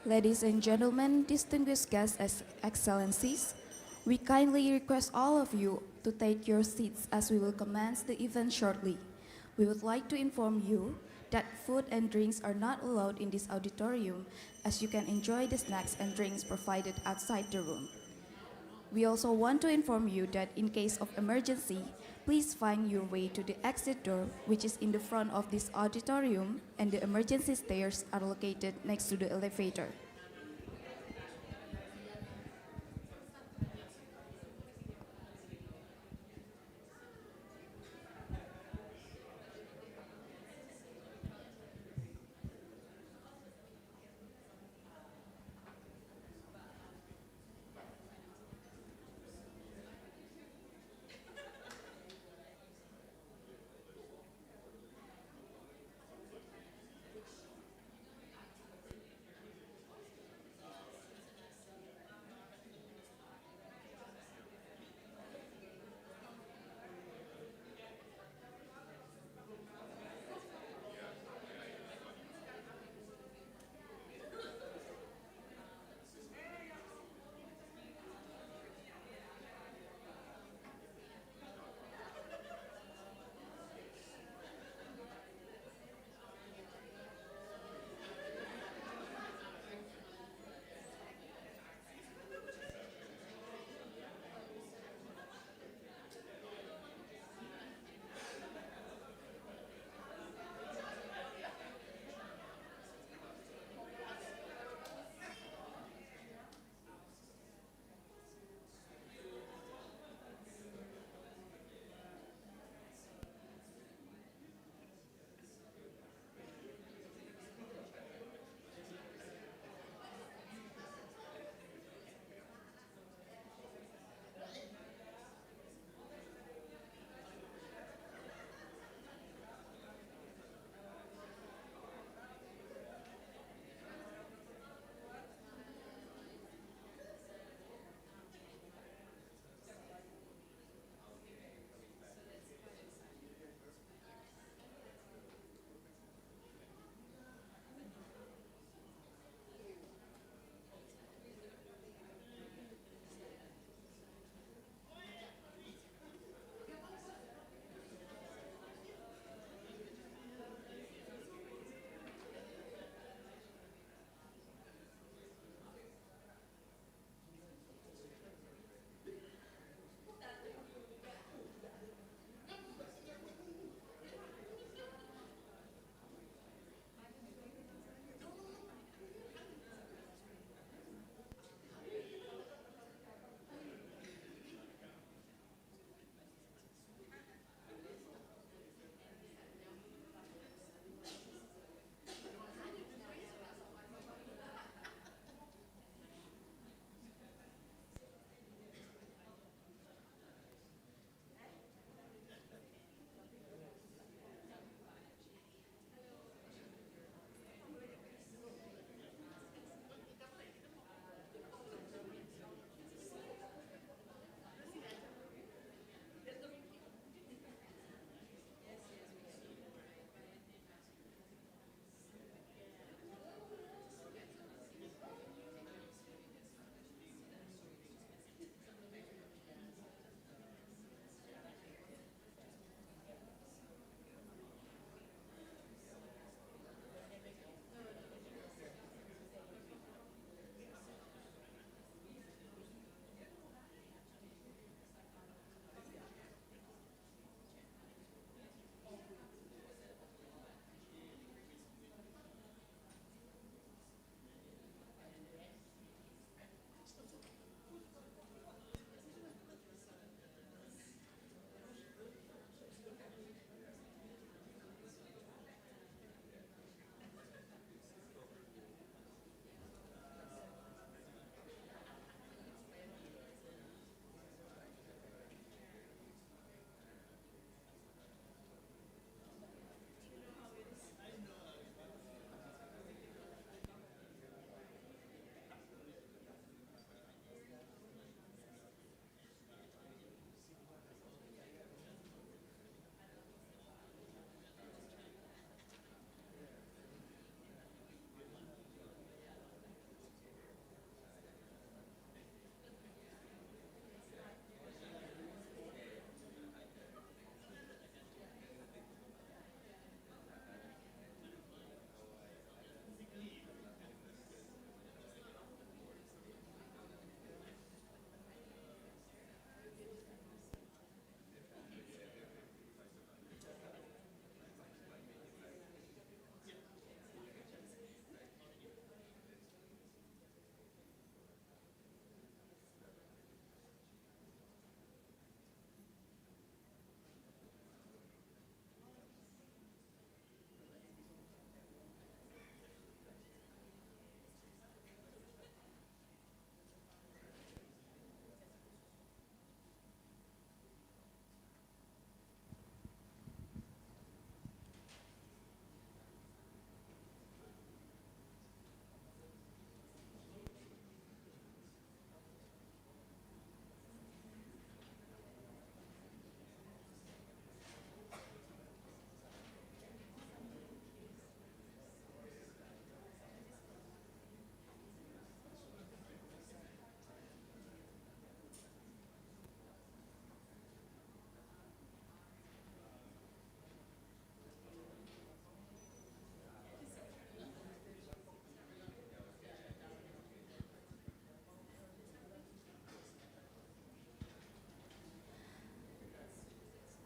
Ladies and gentlemen, distinguished guests, excellencies, we kindly request all of you to take your seats as we will commence the event shortly. We would like to inform you that food and drinks are not allowed in this auditorium, as you can enjoy the snacks and drinks provided outside the room. We also want to inform you that in case of emergency, please find your way to the exit door, which is in the front of this auditorium, and the emergency stairs are located next to the elevator.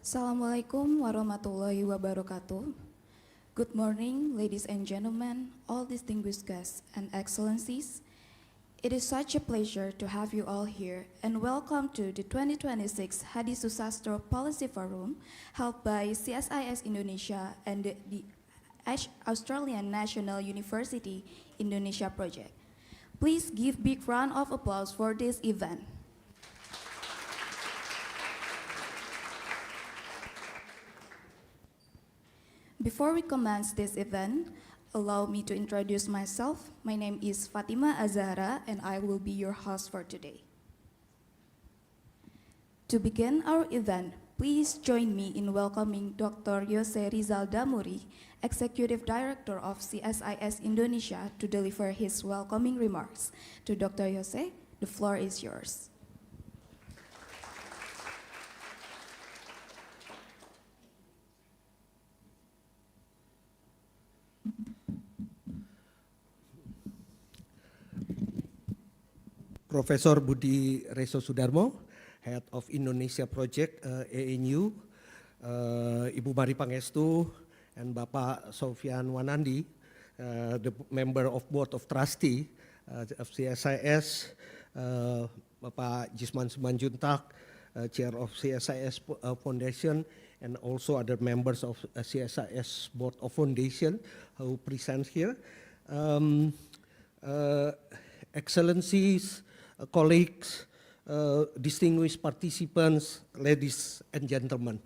Assalamualaikum warahmatullahi wabarakatuh. Good morning, ladies and gentlemen, all distinguished guests and excellencies. It is such a pleasure to have you all here and welcome to the 2026 Hadi Soesastro Policy Forum held by CSIS Indonesia and the Australian National University Indonesia Project. Please give big round of applause for this event. Before we commence this event, allow me to introduce myself. My name is Fatima Azahra and I will be your host for today. To begin our event, please join me in welcoming Dr. Yose Rizal Damuri, Executive Director of CSIS Indonesia, to deliver his welcoming remarks. To Dr. Yose, the floor is yours. Profesor Budi Reso Sudarmo, Head of Indonesia Project ANU, Ibu Mari Pangestu, and Bapak Sofian Winanti, the member of Board of Trustee of CSIS, Bapak Jisman Simanjuntak, Chair of CSIS Foundation, and also other members of CSIS Board of Foundation who present here. Excellencies, colleagues, distinguished participants, ladies and gentlemen.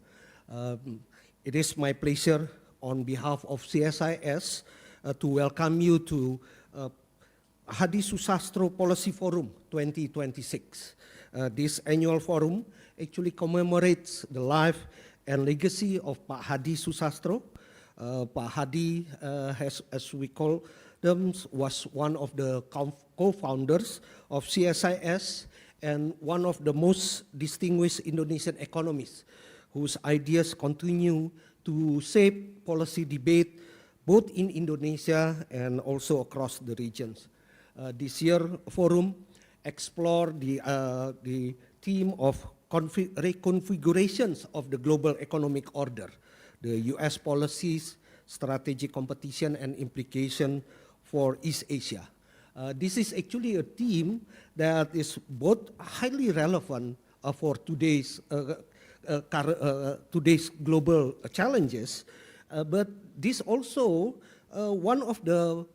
It is my pleasure on behalf of CSIS to welcome you to Hadi Soesastro Policy Forum 2026. This annual forum actually commemorates the life and legacy of Pak Hadi Soesastro. Pak Hadi, as we call them, was one of the co-founders of CSIS and one of the most distinguished Indonesian economists whose ideas continue to shape policy debate both in Indonesia and also across the regions. This year forum explored the theme of reconfigurations of the global economic order, the US policies, strategic competition and implication for East Asia. This is actually a theme that is both highly relevant for today's global challenges, but this also one of the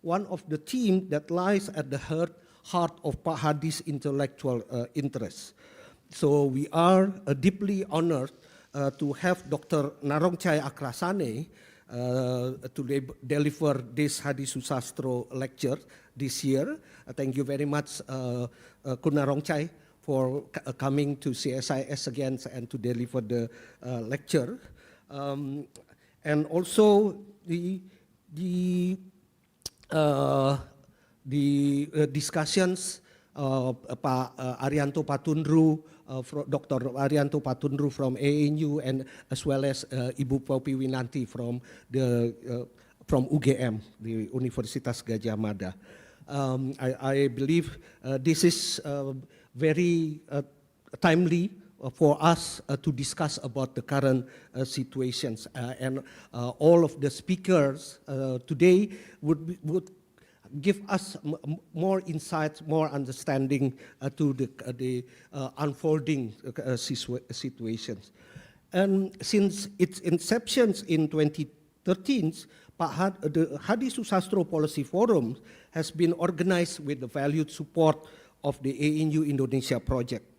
one of the themes that lies at the heart of Pak Hadi's intellectual interests. So we are deeply honored to have Dr. Narongchai Aksaranee to deliver this Hadi Soesastro lecture this year. Thank you very much, Kun Narongchai, for coming to CSIS again and to deliver the lecture. And also the discussions Pak Arianto Patunru, Dr. Arianto Patunru from ANU, and as well as Ibu Popi Winanti from UGM, the Universitas Gadjah Mada. I believe this is very timely for us to discuss about the current situations, and all of the speakers today would give us more insights, more understanding to the unfolding situations. And since its inception in 2013, the Hadi Soesastro Policy Forum has been organized with the valued support of the ANU Indonesia Project.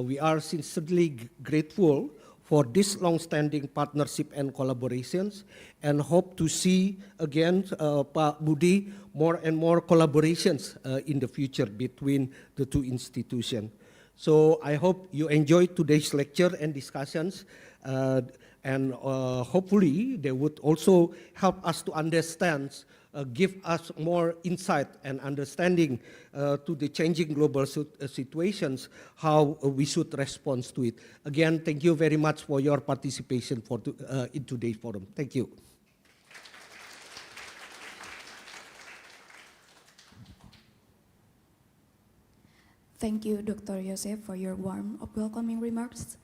We are sincerely grateful for this long-standing partnership and collaborations, and hope to see again, Pak Budi, more and more collaborations in the future between the two institutions. So I hope you enjoyed today's lecture and discussions, and hopefully they would also help us to understand, give us more insight and understanding to the changing global situations, how we should respond to it. Again, thank you very much for your participation in today's forum. Thank you. Thank you, Dr. Yose, for your warm welcoming remarks.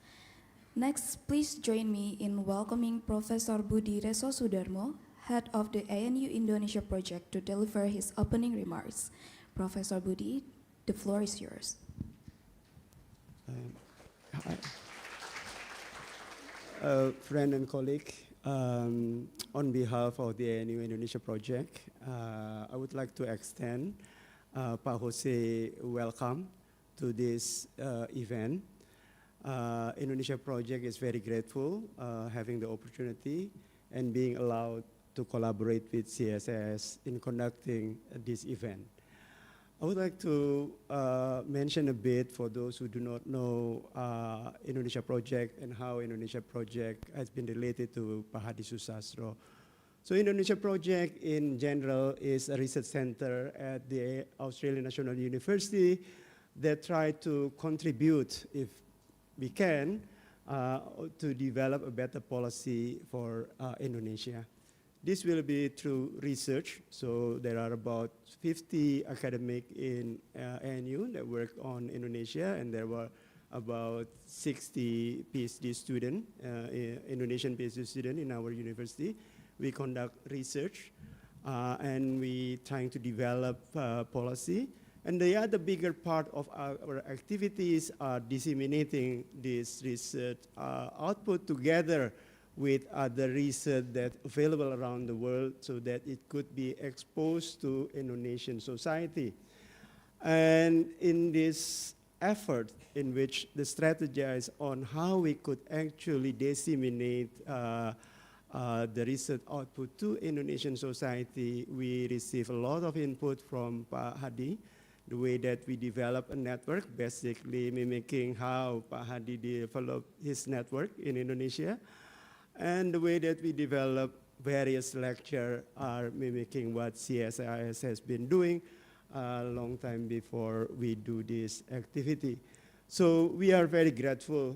Next, please join me in welcoming Professor Budi Resosudarmo, head of the ANU Indonesia Project, to deliver his opening remarks. Professor Budi, the floor is yours. Friend and colleague, on behalf of the ANU Indonesia Project, I would like to extend Pak Jose welcome to this event. Indonesia Project is very grateful having the opportunity and being allowed to collaborate with CSIS in conducting this event. I would like to mention a bit for those who do not know Indonesia Project and how Indonesia Project has been related to Pak Hadi Soesastro. So Indonesia Project in general is a research center at the Australian National University that try to contribute, if we can, to develop a better policy for Indonesia. This will be through research, so there are about 50 academic in ANU that work on Indonesia, and there were about 60 PhD students, Indonesian PhD students in our university. We conduct research, and we trying to develop policy. And the other bigger part of our activities are disseminating this research output together with other research that's available around the world so that it could be exposed to Indonesian society. And in this effort in which the strategize on how we could actually disseminate the research output to Indonesian society, we receive a lot of input from Pak Hadi, the way that we develop a network, basically mimicking how Pak Hadi developed his network in Indonesia. And the way that we develop various lectures are mimicking what CSIS has been doing a long time before we do this activity. So we are very grateful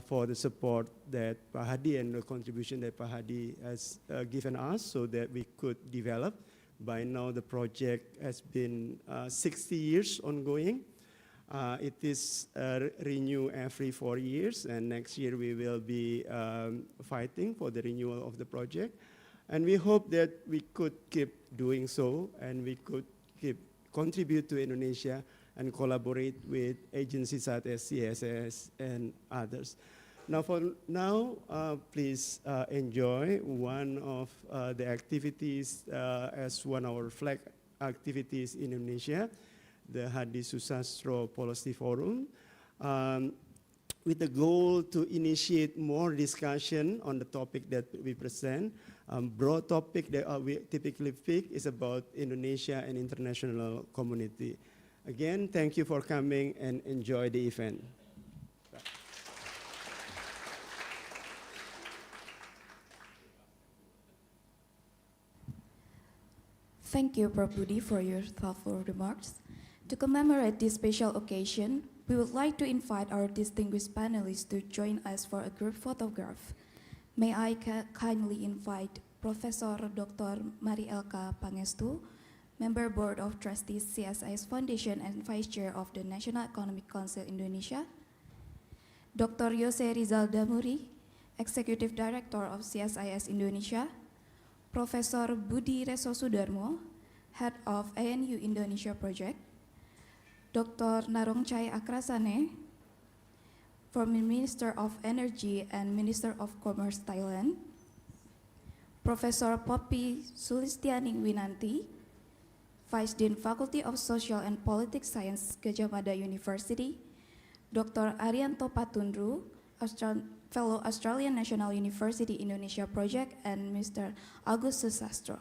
for the support that Pak Hadi and the contribution that Pak Hadi has given us so that we could develop. By now the project has been 60 years ongoing. It is renewed every 4 years, and next year we will be fighting for the renewal of the project. And we hope that we could keep doing so, and we could keep contribute to Indonesia and collaborate with agencies such as CSIS and others. Now, please enjoy one of the activities as one of our flag activities in Indonesia, the Hadi Soesastro Policy Forum, with the goal to initiate more discussion on the topic that we present. Broad topic that we typically pick is about Indonesia and international community. Again, thank you for coming and enjoy the event. Thank you, Prof. Budi, for your thoughtful remarks. To commemorate this special occasion, we would like to invite our distinguished panelists to join us for a group photograph. May I kindly invite Professor Dr. Marielka Pangestu, Member Board of Trustees CSIS Foundation and Vice Chair of the National Economic Council Indonesia, Dr. Yose Rizal Damuri, Executive Director of CSIS Indonesia, Professor Budi Resosudarmo, Head of ANU Indonesia Project, Dr. Narongchai Aksaranee, former Minister of Energy and Minister of Commerce Thailand, Professor Poppy Sulistyaning Winanti, Vice Dean Faculty of Social and Politics Science, Gadjah Mada University, Dr. Arianto Patunru, Fellow Australian National University Indonesia Project, and Mr. Soesastro.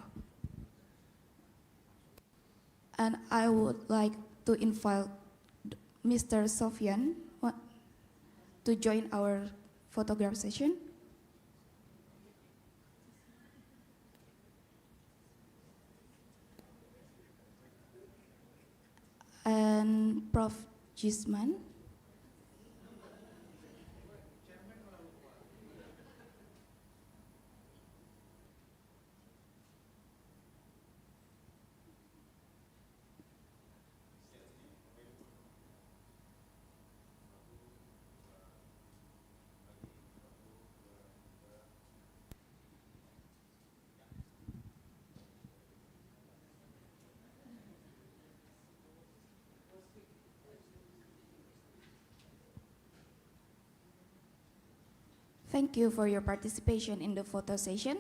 And I would like to invite Mr. Sofyan to join our photograph session. And Prof. Jisman. Thank you for your participation in the photo session.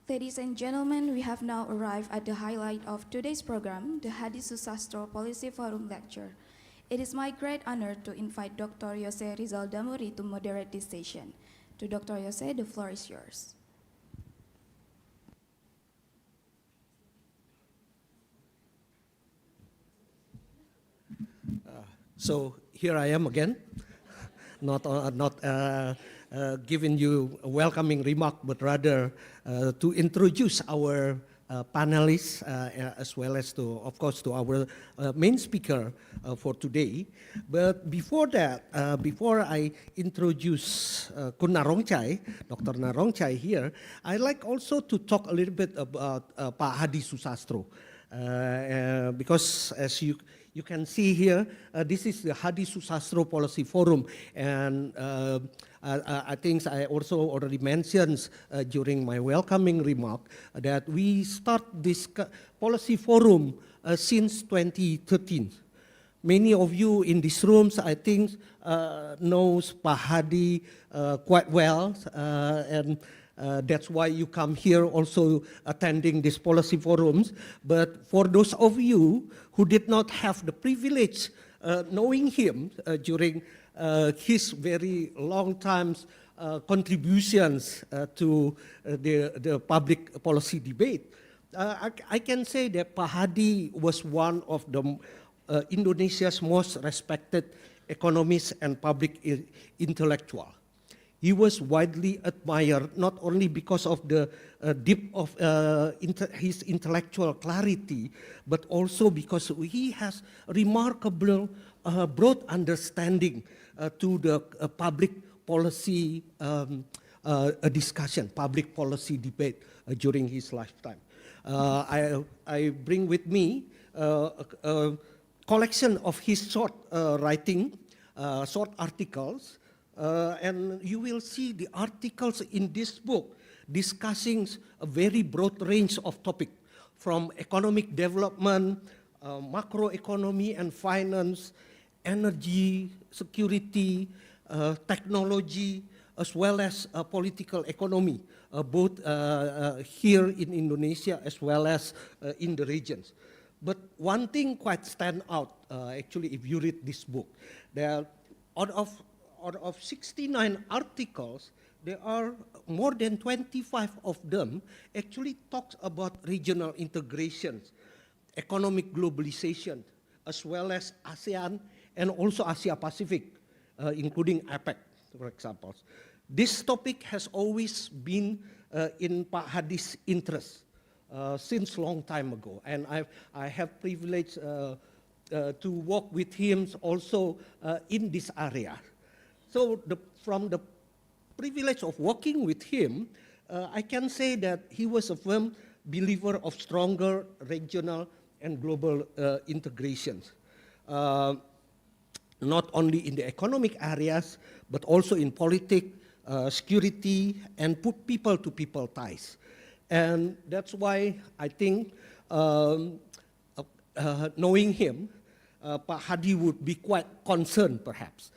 Ladies and gentlemen, we have now arrived at the highlight of today's program, the Hadi Soesastro Policy Forum Lecture. It is my great honor to invite Dr. Yose Rizal Damuri to moderate this session. To Dr. Yose, the floor is yours. So here I am again, not giving you a welcoming remark, but rather to introduce our panelists as well as to, of course, to our main speaker for today. But before that, before I introduce Kun Narongchai, Dr. Narongchai here, I'd like also to talk a little bit about Pak Hadi Soesastro. Because as you can see here, this is the Hadi Soesastro Policy Forum, and I think I also already mentioned during my welcoming remark that we start this policy forum since 2013. Many of you in these rooms, I think, knows Pak Hadi quite well, and that's why you come here also attending these policy forums. But for those of you who did not have the privilege knowing him during his very long times contributions to the public policy debate, I can say that Pak Hadi was one of the Indonesia's most respected economists and public intellectual. He was widely admired not only because of the depth of his intellectual clarity, but also because he has remarkable broad understanding to the public policy discussion, public policy debate during his lifetime. I bring with me a collection of his short writing, short articles, and you will see the articles in this book discussing a very broad range of topics, from economic development, macroeconomy and finance, energy, security, technology, as well as political economy, both here in Indonesia as well as in the regions. But one thing quite stand out, actually, if you read this book, there out of 69 articles, there are more than 25 of them actually talks about regional integrations, economic globalization, as well as ASEAN and also Asia Pacific, including APEC, for example. This topic has always been in Pak Hadi's interest since long time ago, and I have privilege to work with him also in this area. So from the privilege of working with him, I can say that he was a firm believer of stronger regional and global integrations, not only in the economic areas, but also in politics, security, and put people-to-people ties. And that's why I think, knowing him, Pak Hadi would be quite concerned, perhaps,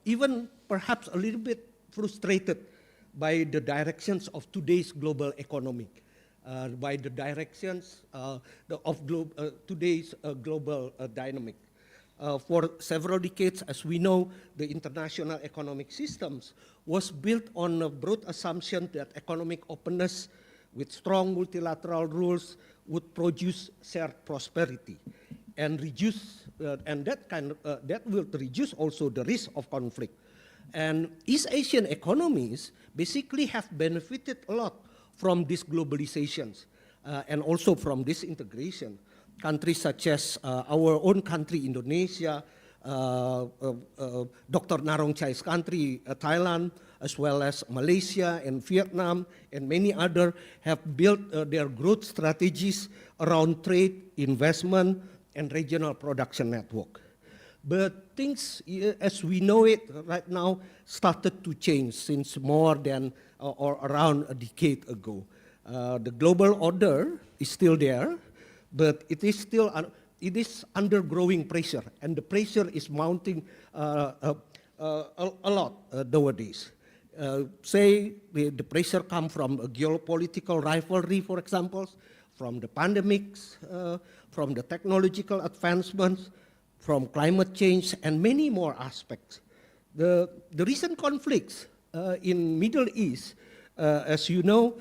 even perhaps a little bit frustrated by the directions of today's global economy, by the directions of today's global dynamic. For several decades, as we know, the international economic systems was built on a broad assumption that economic openness with strong multilateral rules would produce shared prosperity and reduce, and that will reduce also the risk of conflict. And East Asian economies basically have benefited a lot from these globalizations and also from this integration. Countries such as our own country, Indonesia, Dr. Narongchai's country, Thailand, as well as Malaysia and Vietnam, and many others have built their growth strategies around trade, investment, and regional production network. But things, as we know it right now, started to change since more than or around a decade ago. The global order is still there, but it is still it is under growing pressure, and the pressure is mounting a lot nowadays. Say the pressure comes from a geopolitical rivalry, for example, from the pandemics, from the technological advancements, from climate change, and many more aspects. The recent conflicts in Middle East, as you know,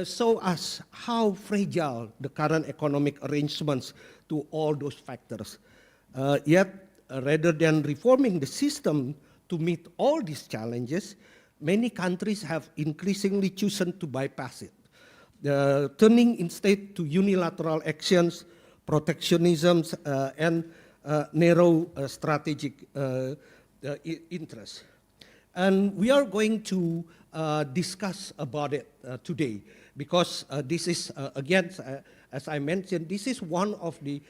show us how fragile the current economic arrangements to all those factors. Yet, rather than reforming the system to meet all these challenges, many countries have increasingly chosen to bypass it, turning instead to unilateral actions, protectionisms, and narrow strategic interests. And we are going to discuss about it today, because this is, again, as I mentioned, this is one of the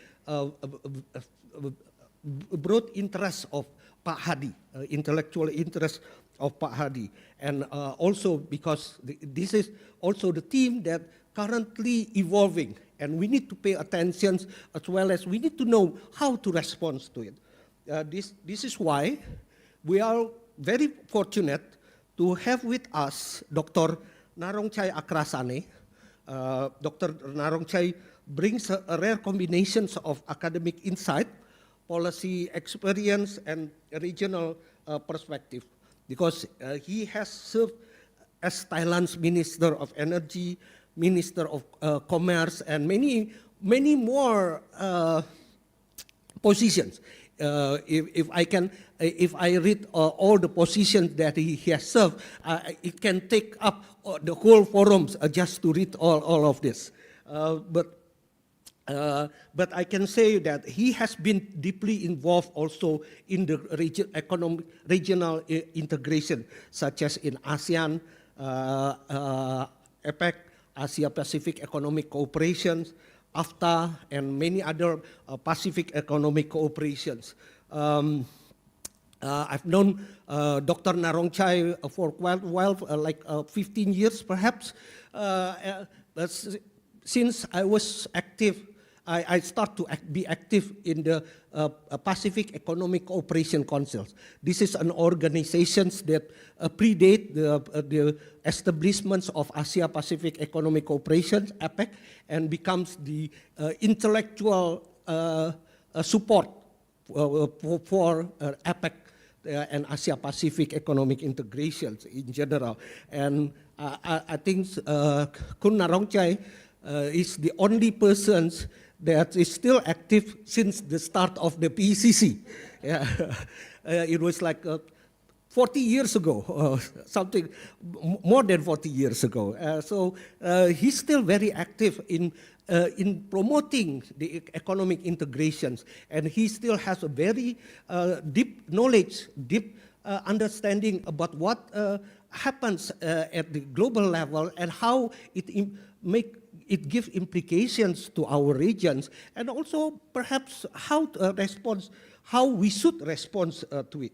broad interests of Pak Hadi, intellectual interests of Pak Hadi, and also because this is also the theme that currently evolving, and we need to pay attention, as well as we need to know how to respond to it. This is why we are very fortunate to have with us Dr. Narongchai Aksaranee. Dr. Narongchai brings a rare combination of academic insight, policy experience, and regional perspective, because he has served as Thailand's Minister of Energy, Minister of Commerce, and many more positions. If I read all the positions that he has served, it can take up the whole forums just to read all of this. But I can say that he has been deeply involved also in the regional integration, such as in ASEAN, APEC, Asia Pacific Economic Cooperation, AFTA, and many other Pacific economic cooperations. I've known Dr. Narongchai for quite a while, like 15 years perhaps. Since I was active, I start to be active in the Pacific Economic Cooperation Councils. This is an organization that predate the establishments of Asia Pacific Economic Cooperation, APEC, and becomes the intellectual support for APEC and Asia Pacific economic integrations in general. And I think Kun Narongchai is the only person that is still active since the start of the PECC. Yeah. It was like 40 years ago, something more than 40 years ago. So he's still very active in promoting the economic integrations, and he still has a very deep knowledge, deep understanding about what happens at the global level and how it gives implications to our regions, and also perhaps how we should respond to it.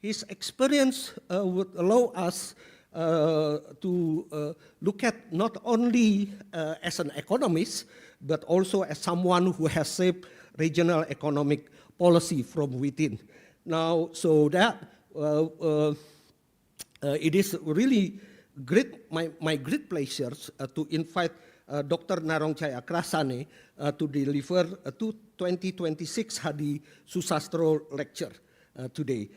His experience would allow us to look at not only as an economist, but also as someone who has shaped regional economic policy from within. Now, so that it is really great, my great pleasure to invite Dr. Narongchai Aksaranee to deliver a 2026 Hadi Soesastro lecture today.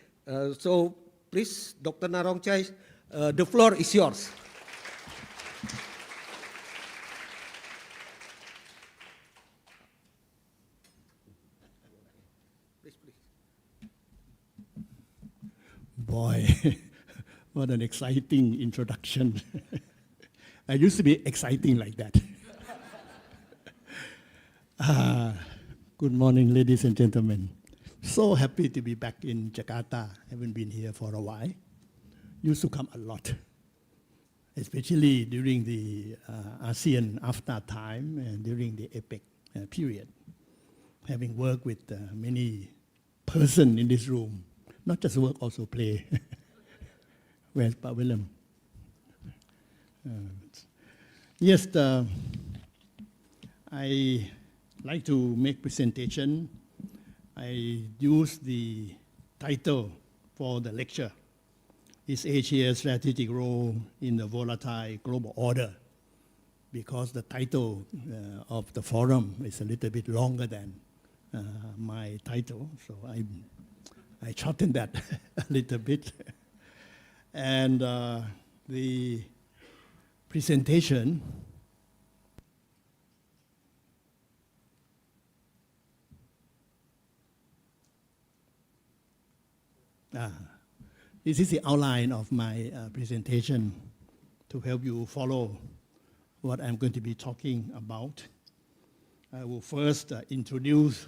So please, Dr. Narongchai, the floor is yours. Please. Boy, what an exciting introduction. I used to be exciting like that. Good morning, ladies and gentlemen. So happy to be back in Jakarta. Haven't been here for a while. Used to come a lot, especially during the ASEAN AFTA time and during the APEC period. Having worked with many person in this room, not just work, also play. Where's Pa Willem? Yes, I like to make presentation. I use the title for the lecture, Is Asia's Strategic Role in the Volatile Global Order? Because the title of the forum is a little bit longer than my title, so I shortened that a little bit. And the presentation this is the outline of my presentation to help you follow what I'm going to be talking about. I will first introduce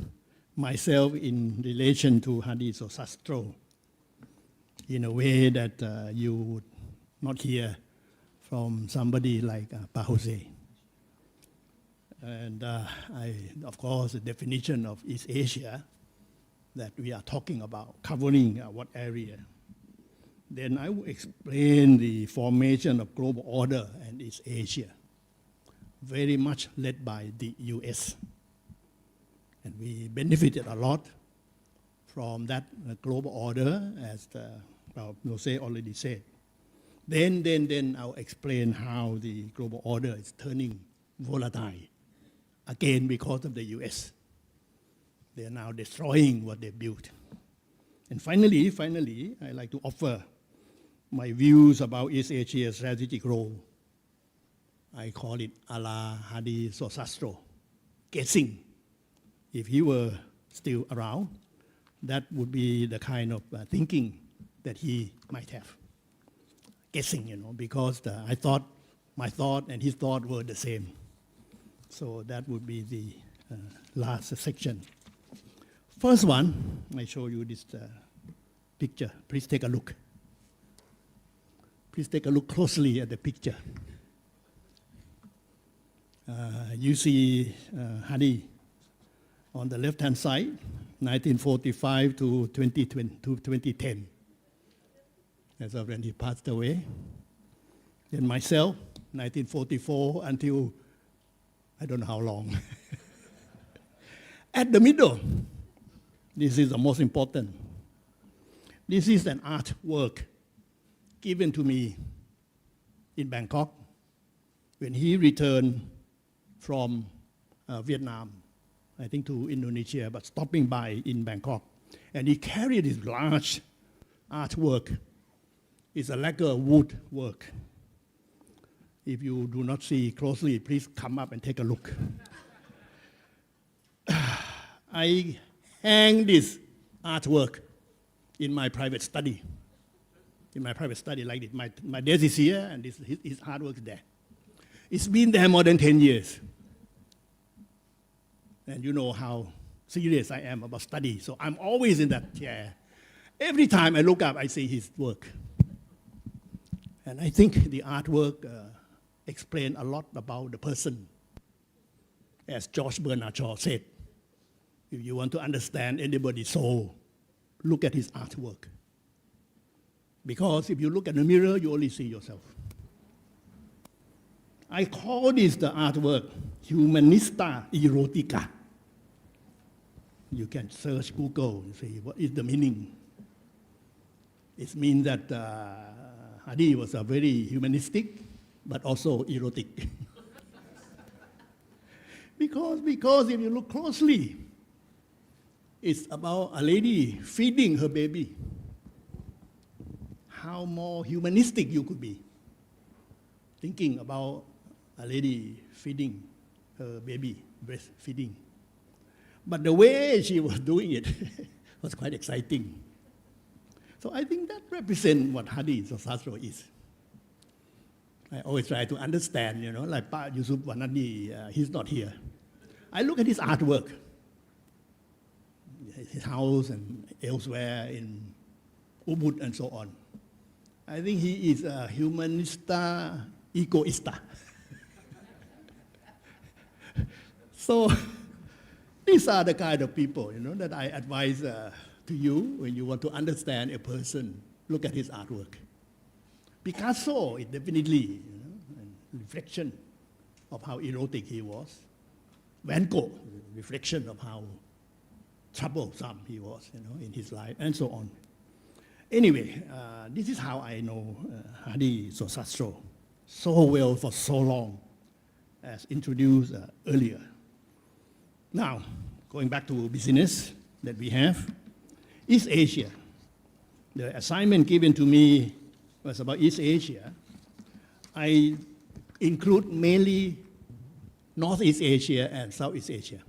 myself in relation to Hadi Soesastro in a way that you would not hear from somebody like Pa Jose. And of course, the definition of East Asia that we are talking about, covering what area. Then I will explain the formation of global order and East Asia, very much led by the US. And we benefited a lot from that global order, as Yose already said. Then I'll explain how the global order is turning volatile, again because of the US. They are now destroying what they built. And finally, I like to offer my views about East Asia's strategic role. I call it a la Hadi Soesastro, guessing. If he were still around, that would be the kind of thinking that he might have. Guessing, because I thought my thought and his thought were the same. So that would be the last section. First one, I show you this picture. Please take a look. Please take a look closely at the picture. You see Hadi on the left-hand side, 1945 to 2010. That's when he passed away. Then myself, 1944 until I don't know how long. At the middle, this is the most important. This is an artwork given to me in Bangkok when he returned from Vietnam, I think to Indonesia, but stopping by in Bangkok. And he carried this large artwork. It's a lacquer wood work. If you do not see closely, please come up and take a look. I hang this artwork in my private study. In my private study like this. My desk is here and his artwork is there. It's been there more than 10 years. And you know how serious I am about study, so I'm always in that chair. Every time I look up, I see his work. And I think the artwork explains a lot about the person. As George Bernard Shaw said, if you want to understand anybody's soul, look at his artwork. Because if you look at the mirror, you only see yourself. I call this the artwork Humanista Erotica. You can search Google and see what is the meaning. It means that Hadi was a very humanistic, but also erotic. because if you look closely, it's about a lady feeding her baby. How more humanistic you could be, thinking about a lady feeding her baby, breastfeeding. But the way she was doing it was quite exciting. So I think that represents what Hadi Soesastro is. I always try to understand, like Pa Yusuf Wanadi, he's not here. I look at his artwork, his house and elsewhere in Ubud and so on. I think he is a humanista egoista. So these are the kind of people, that I advise to you when you want to understand a person. Look at his artwork. Picasso is definitely a reflection of how erotic he was. Van Gogh, reflection of how troublesome he was, in his life, and so on. Anyway, this is how I know Hadi Soesastro so well for so long, as introduced earlier. Now, going back to business that we have, East Asia. The assignment given to me was about East Asia. I include mainly Northeast Asia and Southeast Asia.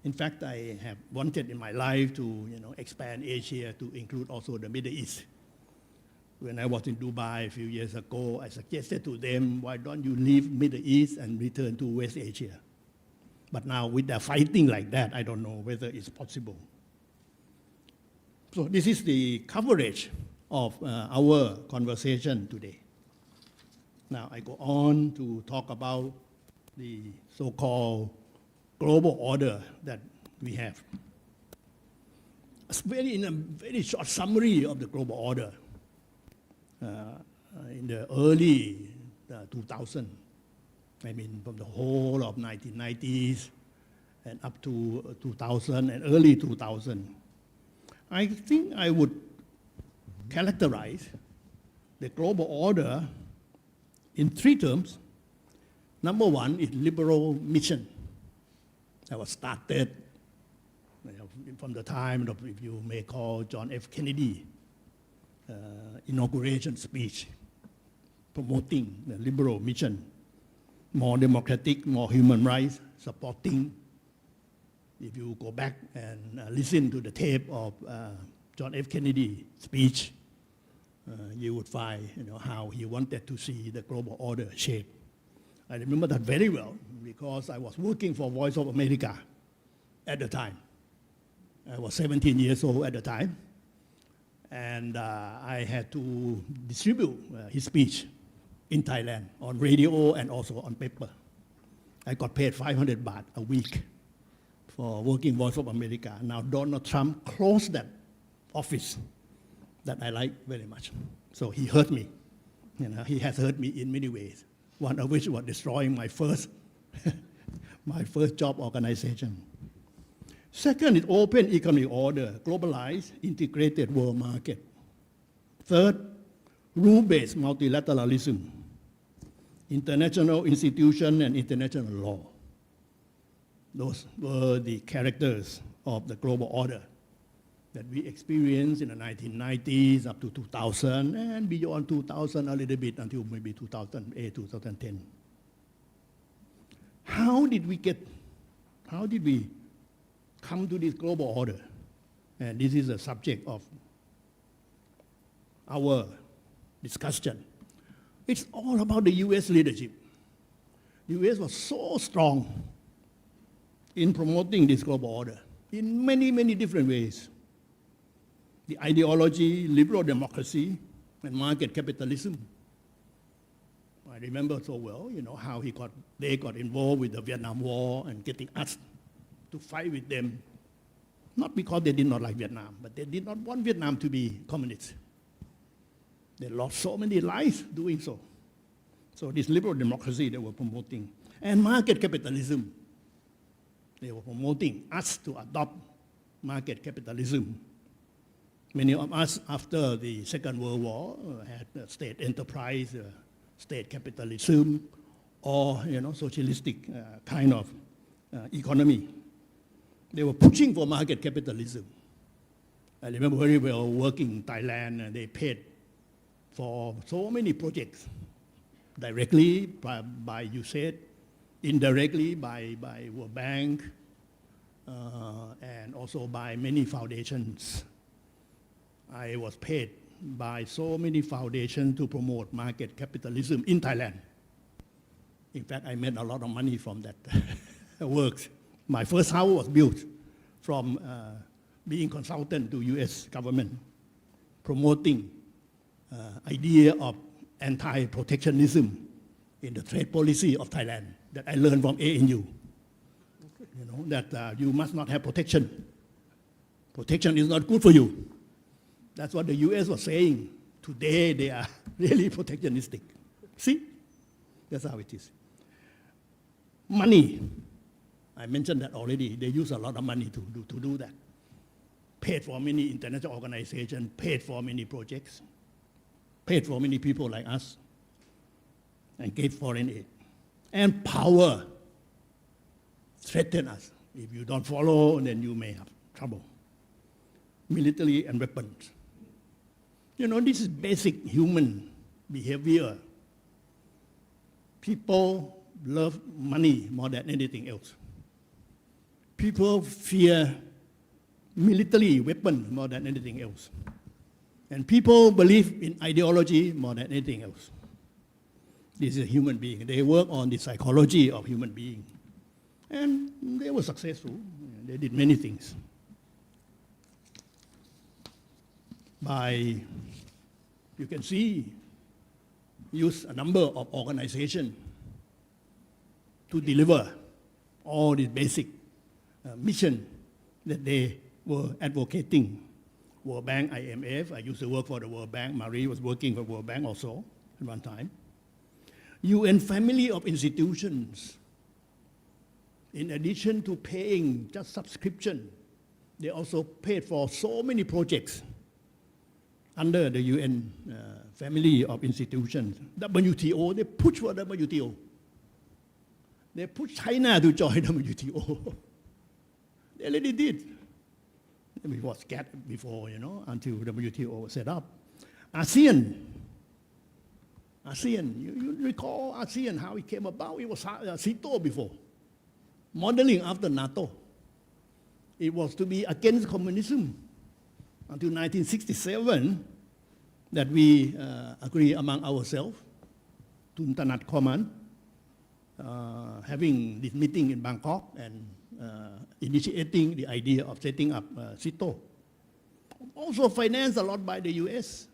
In fact, I have wanted in my life to expand Asia to include also the Middle East. When I was in Dubai a few years ago, I suggested to them, why don't you leave Middle East and return to West Asia? But now with the fighting like that, I don't know whether it's possible. So this is the coverage of our conversation today. Now I go on to talk about the so-called global order that we have. In a very short summary of the global order. In the early 2000, from the whole of 1990s and up to 2000 and early 2000, I think I would characterize the global order in three terms. Number one is liberal mission. That was started from the time of, if you may call, John F. Kennedy inauguration speech, promoting the liberal mission, more democratic, more human rights, supporting. If you go back and listen to the tape of John F. Kennedy speech, you would find how he wanted to see the global order shape. I remember that very well because I was working for Voice of America at the time. I was 17 years old at the time, and I had to distribute his speech in Thailand on radio and also on paper. I got paid 500 baht a week for working Voice of America. Now Donald Trump closed that office that I like very much. So he hurt me. He has hurt me in many ways. One of which was destroying my first job organization. Second is open economic order, globalized, integrated world market. Third, rule-based multilateralism, international institution and international law. Those were the characters of the global order that we experienced in the 1990s up to 2000 and beyond 2000 a little bit until maybe 2008, 2010. How did we come to this global order? And this is the subject of our discussion. It's all about the US leadership. The US was so strong in promoting this global order in many, many different ways. The ideology, liberal democracy, and market capitalism. I remember so well, how they got involved with the Vietnam War and getting us to fight with them, not because they did not like Vietnam, but they did not want Vietnam to be communist. They lost so many lives doing so. So this liberal democracy they were promoting, and market capitalism, they were promoting us to adopt market capitalism. Many of us, after the Second World War, had state enterprise, state capitalism, or socialistic kind of economy. They were pushing for market capitalism. I remember very well working in Thailand, and they paid for so many projects, directly by Yose, indirectly by World Bank, and also by many foundations. I was paid by so many foundations to promote market capitalism in Thailand. In fact, I made a lot of money from that work. My first house was built from being consultant to US government, promoting idea of anti-protectionism in the trade policy of Thailand that I learned from ANU. That you must not have protection. Protection is not good for you. That's what the US was saying. Today they are really protectionistic. See? That's how it is. Money. I mentioned that already. They use a lot of money to do that. Paid for many international organizations, paid for many projects, paid for many people like us, and gave foreign aid. And power threaten us. If you don't follow, then you may have trouble. Military and weapons. You know, this is basic human behavior. People love money more than anything else. People fear military weapons more than anything else. And people believe in ideology more than anything else. This is a human being. They work on the psychology of human being. And they were successful. They did many things. You can see, use a number of organizations to deliver all these basic mission that they were advocating. World Bank, IMF, I used to work for the World Bank. Marie was working for World Bank also at one time. UN family of institutions. In addition to paying just subscription, they also paid for so many projects under the UN family of institutions. WTO, they pushed for WTO. They pushed China to join WTO. They already did. It was scattered before, until WTO was set up. ASEAN, you recall ASEAN, how it came about? It was SITO before, modeling after NATO. It was to be against communism until 1967 that we agree among ourselves, Tuntanat Command, having this meeting in Bangkok and initiating the idea of setting up SITO. Also financed a lot by the US.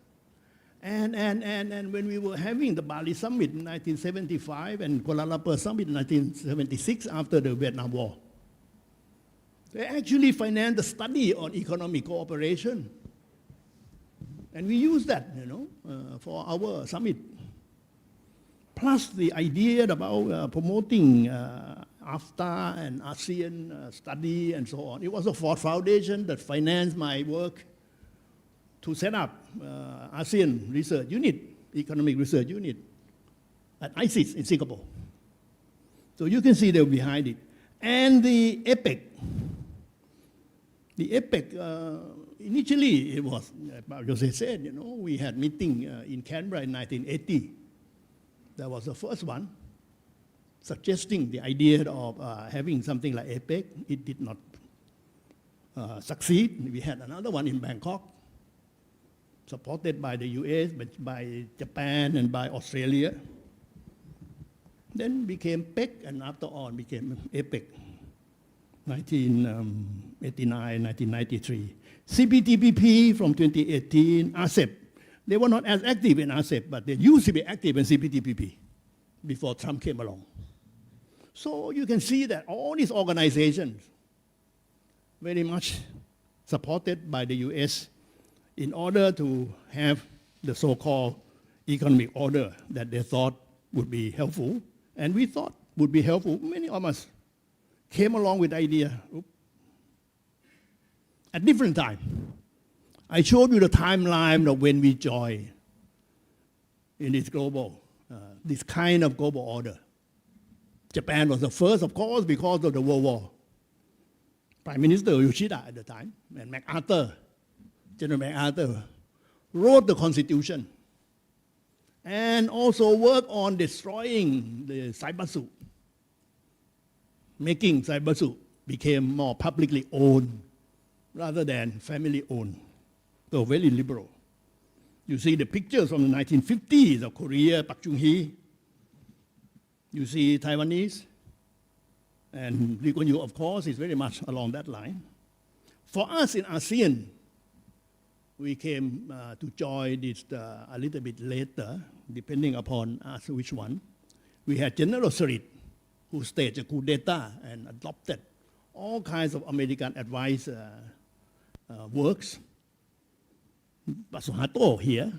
And when we were having the Bali Summit in 1975 and Kuala Lumpur Summit in 1976 after the Vietnam War, they actually financed the study on economic cooperation. And we used that, for our summit. Plus the idea about promoting AFTA and ASEAN study and so on. It was a Ford Foundation that financed my work to set up ASEAN Research Unit, Economic Research Unit, at ISIS in Singapore. So you can see they're behind it. And the APEC. The APEC, initially it was, Yose said, we had meeting in Canberra in 1980. That was the first one, suggesting the idea of having something like APEC. It did not succeed. We had another one in Bangkok, supported by the US, but by Japan and by Australia. Then became PEC, and after on became APEC, 1989, 1993. CPTPP from 2018, ASEP. They were not as active in ASEP, but they used to be active in CPTPP before Trump came along. So you can see that all these organizations, very much supported by the US in order to have the so-called economic order that they thought would be helpful, and we thought would be helpful. Many of us came along with the idea at different times. I showed you the timeline of when we joined in this this kind of global order. Japan was the first, of course, because of the World War. Prime Minister Yoshida at the time, and MacArthur, General MacArthur, wrote the Constitution and also worked on destroying the cyber suit, making cyber suit became more publicly owned rather than family owned. So very liberal. You see the pictures from the 1950s of Korea, Park Chung-hee. You see Taiwanese. And Lee Kuan Yew, of course, is very much along that line. For us in ASEAN, we came to join this a little bit later, depending upon us which one. We had General Sarit, who staged a coup d'etat and adopted all kinds of American advice works. But Suharto here,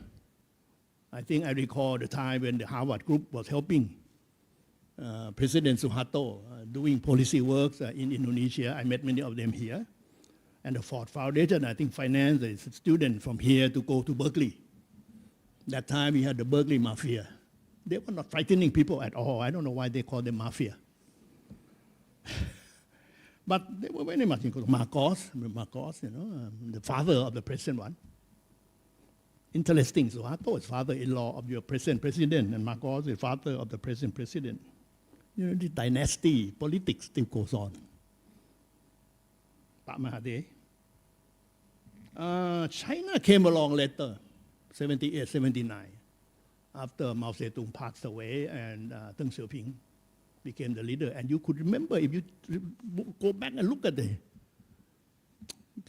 I think I recall the time when the Harvard group was helping President Suharto doing policy works in Indonesia. I met many of them here. And the Ford Foundation, I think, financed a student from here to go to Berkeley. That time we had the Berkeley Mafia. They were not frightening people at all. I don't know why they call them mafia. But they were very much included. Marcos, the father of the present one. Interesting, Suharto is father-in-law of your present president, and Marcos is father of the present president. The dynasty, politics still goes on. Pak Mahathir. China came along later, 78, 79, after Mao Zedong passed away and Deng Xiaoping became the leader. And you could remember, if you go back and look at the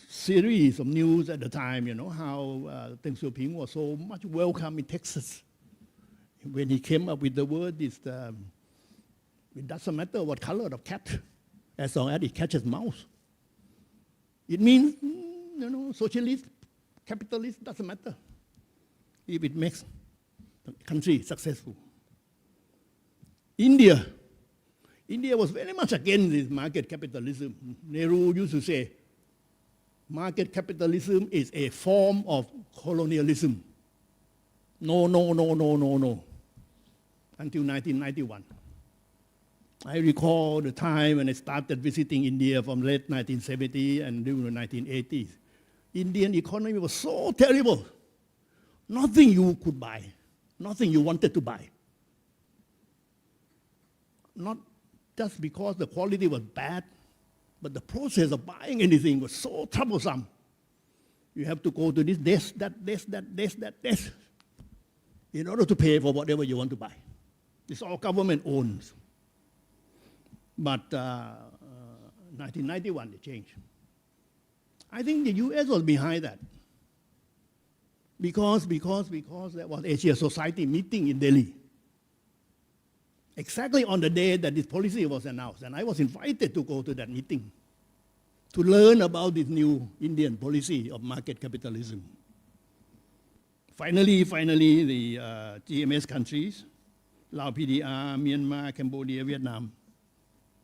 series of news at the time, how Deng Xiaoping was so much welcome in Texas. When he came up with the word, it doesn't matter what color of cat, as long as it catches mouse. It means, socialist, capitalist, doesn't matter if it makes the country successful. India was very much against this market capitalism. Nehru used to say, market capitalism is a form of colonialism. No, until 1991. I recall the time when I started visiting India from late 1970 and during the 1980s. Indian economy was so terrible. Nothing you could buy, nothing you wanted to buy. Not just because the quality was bad, but the process of buying anything was so troublesome. You have to go to this desk, that desk, in order to pay for whatever you want to buy. It's all government owns. But 1991, they changed. I think the US was behind that. Because there was Asia Society meeting in Delhi. Exactly on the day that this policy was announced. And I was invited to go to that meeting to learn about this new Indian policy of market capitalism. Finally, the GMS countries, Laos, PDR, Myanmar, Cambodia, Vietnam,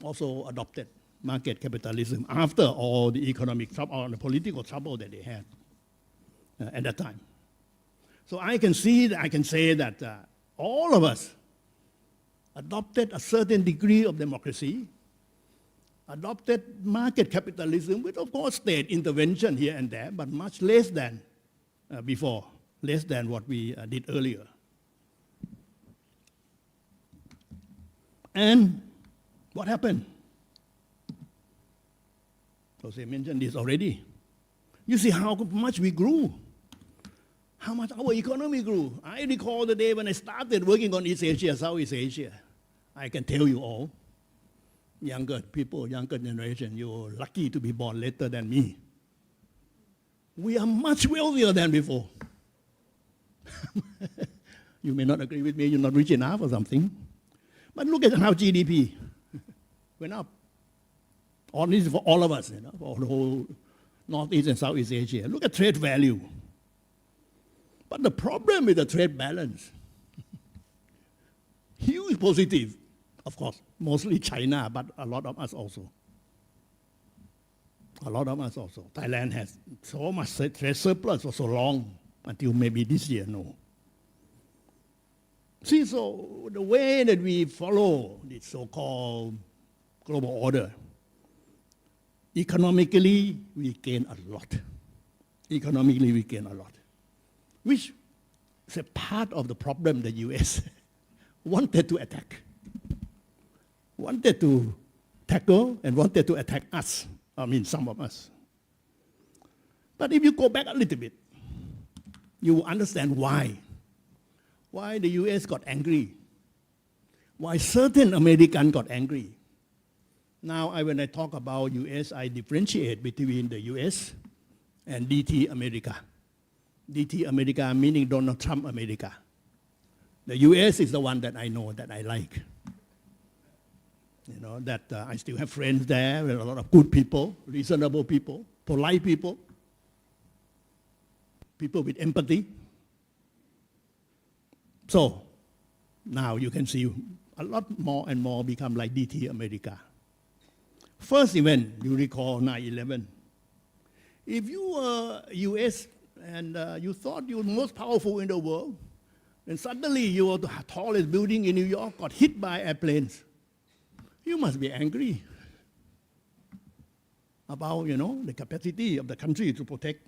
also adopted market capitalism after all the economic trouble, or the political trouble that they had at that time. So I can say that all of us adopted a certain degree of democracy, adopted market capitalism with, of course, state intervention here and there, but much less than before, less than what we did earlier. And what happened? Jose mentioned this already. You see how much we grew, how much our economy grew. I recall the day when I started working on East Asia, Southeast Asia. I can tell you all, younger people, younger generation, you're lucky to be born later than me. We are much wealthier than before. You may not agree with me, you're not rich enough or something. But look at how GDP went up. All this is for all of us, for the whole Northeast and Southeast Asia. Look at trade value. But the problem with the trade balance, huge positive, of course, mostly China, but a lot of us also. Thailand has so much trade surplus for so long, until maybe this year, no. See, so the way that we follow this so-called global order, economically, we gain a lot. Which is a part of the problem the US wanted to attack, wanted to tackle, and wanted to attack us. I mean, some of us. But if you go back a little bit, you will understand why the US got angry, why certain Americans got angry. Now, when I talk about US, I differentiate between the US and DT America. DT America meaning Donald Trump America. The US is the one that I know, that I like. I still have friends there, with a lot of good people, reasonable people, polite people. people with empathy. So now you can see a lot more and more become like DT America. First event, you recall 9/11. If you were US and you thought you were most powerful in the world, and suddenly you were the tallest building in New York, got hit by airplanes, you must be angry about, the capacity of the country to protect.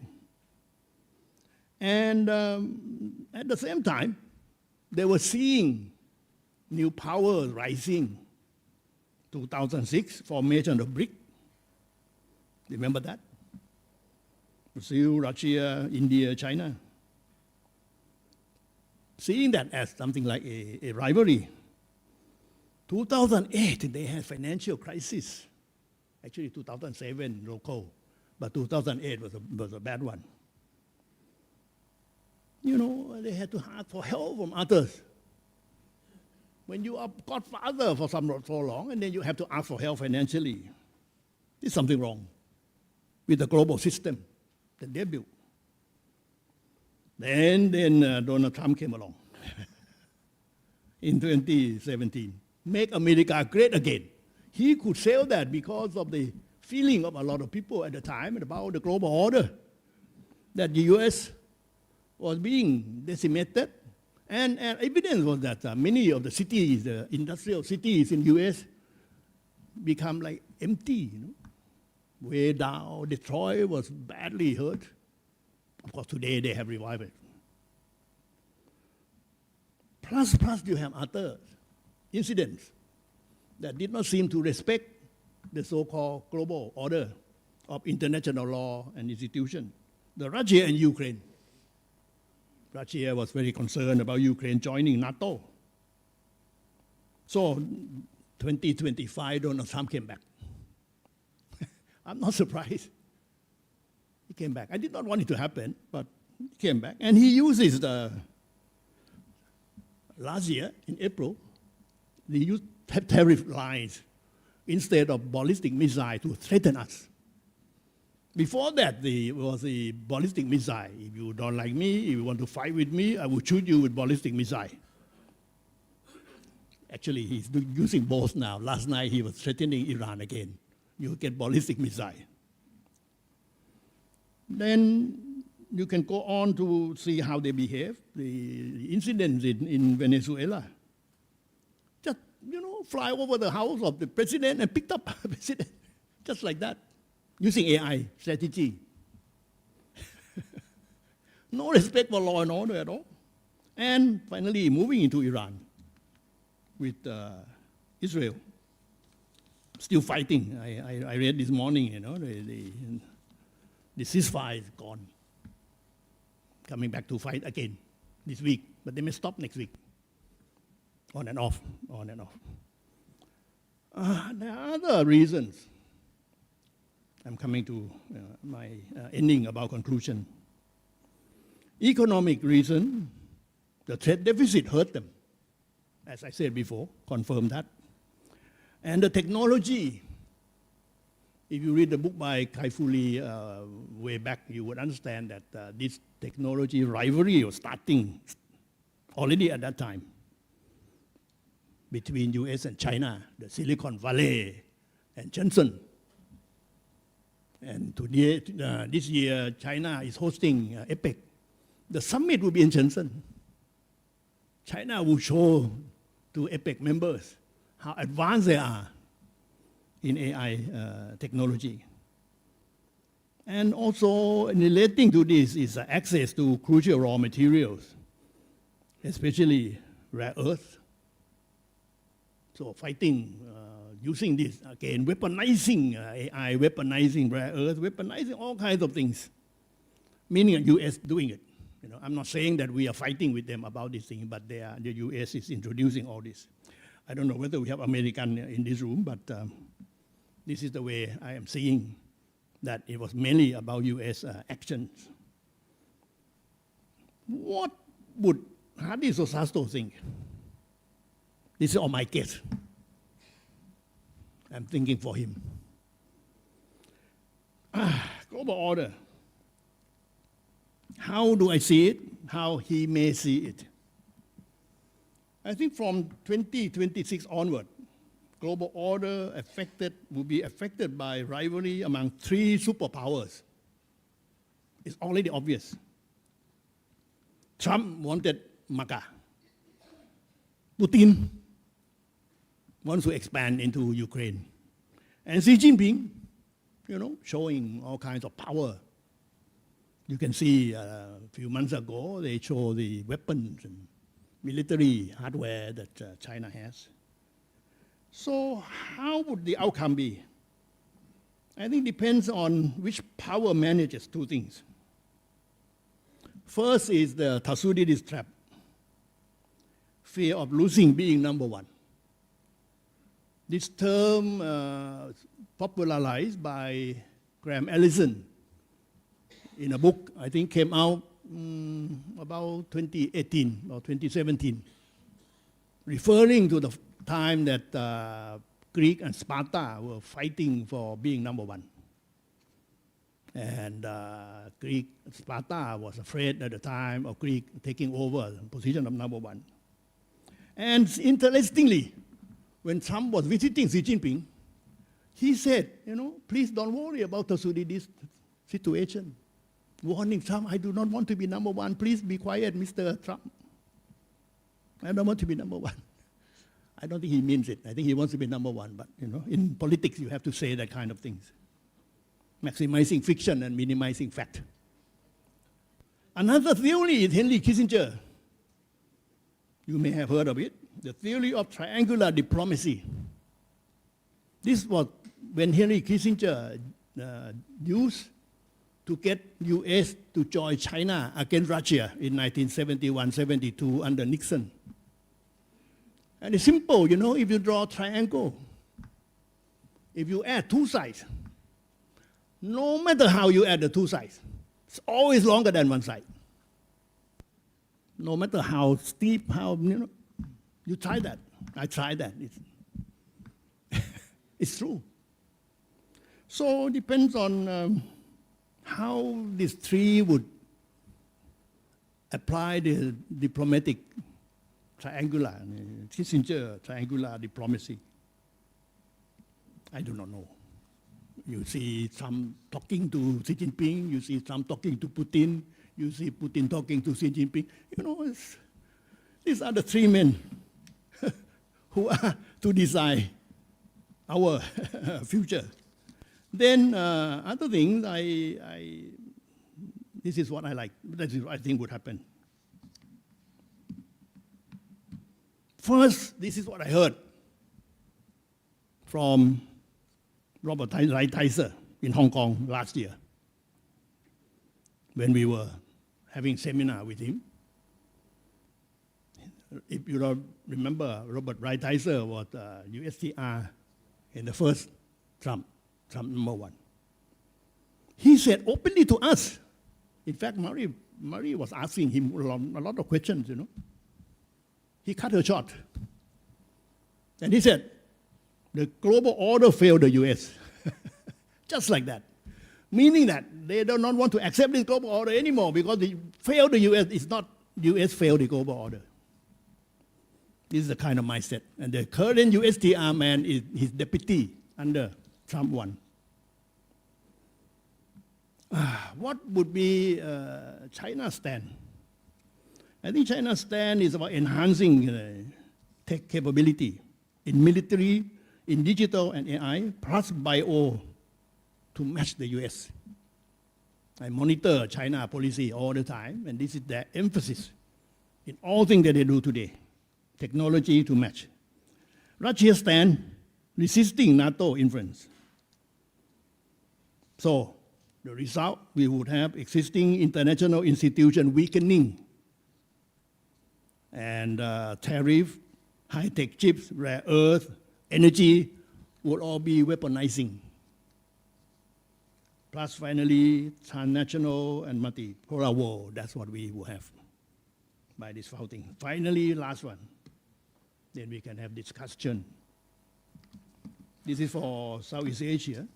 And at the same time, they were seeing new powers rising. 2006, formation of BRIC. Remember that? Brazil, Russia, India, China. Seeing that as something like a rivalry. 2008, they had financial crisis. Actually, 2007 local, but 2008 was a bad one. They had to ask for help from others. When you are godfather for so long, and then you have to ask for help financially, there's something wrong with the global system that they built. Then Donald Trump came along in 2017. Make America great again. He could sell that because of the feeling of a lot of people at the time about the global order, that the US was being decimated. And evidence was that many of the cities, the industrial cities in US, become like empty. Way down, Detroit was badly hurt. Of course, today they have revived it. Plus you have other incidents that did not seem to respect the so-called global order of international law and institution. The Russia and Ukraine. Russia was very concerned about Ukraine joining NATO. So 2025, Donald Trump came back. I'm not surprised. He came back. I did not want it to happen, but he came back. And he uses last year, in April, they used tariff lines instead of ballistic missile to threaten us. Before that, there was a ballistic missile. If you don't like me, if you want to fight with me, I will shoot you with ballistic missile. Actually, he's using both now. Last night, he was threatening Iran again. You get ballistic missile. Then you can go on to see how they behave. The incidents in Venezuela. Just, fly over the house of the president and picked up the president. Just like that. Using AI strategy. No respect for law and order at all. And finally, moving into Iran with Israel. Still fighting. I read this morning, the ceasefire is gone. Coming back to fight again this week, but they may stop next week. On and off, on and off. There are other reasons. I'm coming to my ending about conclusion. Economic reason, the trade deficit hurt them. As I said before, confirm that. And the technology, if you read the book by Kai-Fu way back, you would understand that this technology rivalry was starting already at that time between US and China, the Silicon Valley and Shenzhen. And today, this year, China is hosting APEC. The summit will be in Shenzhen. China will show to APEC members how advanced they are in AI technology. And also relating to this is access to crucial raw materials, especially rare earth. So fighting, using this, again, weaponizing AI, weaponizing rare earth, weaponizing all kinds of things, meaning the US doing it. I'm not saying that we are fighting with them about this thing, but the US is introducing all this. I don't know whether we have American in this room, but this is the way I am seeing that it was mainly about US actions. What would Hadi Soesastro think? This is all my guess. I'm thinking for him. Global order. How do I see it? How he may see it? I think from 2026 onward, global order will be affected by rivalry among three superpowers. It's already obvious. Trump wanted MAGA. Putin wants to expand into Ukraine. And Xi Jinping, showing all kinds of power. You can see a few months ago, they show the weapons and military hardware that China has. So how would the outcome be? I think it depends on which power manages two things. First is the Thucydides trap, fear of losing being number one. This term popularized by Graham Allison in a book, I think came out about 2018 or 2017, referring to the time that Greek and Sparta were fighting for being number one. And Greek, Sparta was afraid at the time of Greek taking over the position of number one. And interestingly, when Trump was visiting Xi Jinping, he said, please don't worry about the Thucydides situation. Warning Trump, I do not want to be number one. Please be quiet, Mr. Trump. I don't want to be number one. I don't think he means it. I think he wants to be number one. But, in politics, you have to say that kind of things. Maximizing fiction and minimizing fact. Another theory is Henry Kissinger. You may have heard of it. The theory of triangular diplomacy. This was when Henry Kissinger used to get US to join China against Russia in 1971-72 under Nixon. And it's simple, if you draw a triangle, if you add two sides, no matter how you add the two sides, it's always longer than one side. No matter how steep, you try that. I tried that. It's true. So it depends on how this tree would apply the diplomatic triangular, Kissinger triangular diplomacy. I do not know. You see Trump talking to Xi Jinping, you see Trump talking to Putin, you see Putin talking to Xi Jinping. These are the three men who are to decide our future. Then other things, this is what I like. That is what I think would happen. First, this is what I heard from Robert Lighthizer in Hong Kong last year when we were having seminar with him. If you don't remember, Robert Lighthizer was USTR in the first Trump number one. He said openly to us. In fact, Marie was asking him a lot of questions, He cut her short. And he said, the global order failed the US. Just like that. Meaning that they do not want to accept this global order anymore because they failed the US. It's not US failed the global order. This is the kind of mindset. And the current USTR man is his deputy under Trump 1. What would be China's stand? I think China's stand is about enhancing tech capability in military, in digital and AI, plus bio to match the US. I monitor China policy all the time, and this is their emphasis in all things that they do today. Technology to match. Russia stand resisting NATO influence. So the result, we would have existing international institution weakening and tariff, high-tech chips, rare earth, energy would all be weaponizing. Plus, finally, transnational and multipolar world. That's what we will have by this founding. Finally, last one. Then we can have discussion. This is for Southeast Asia.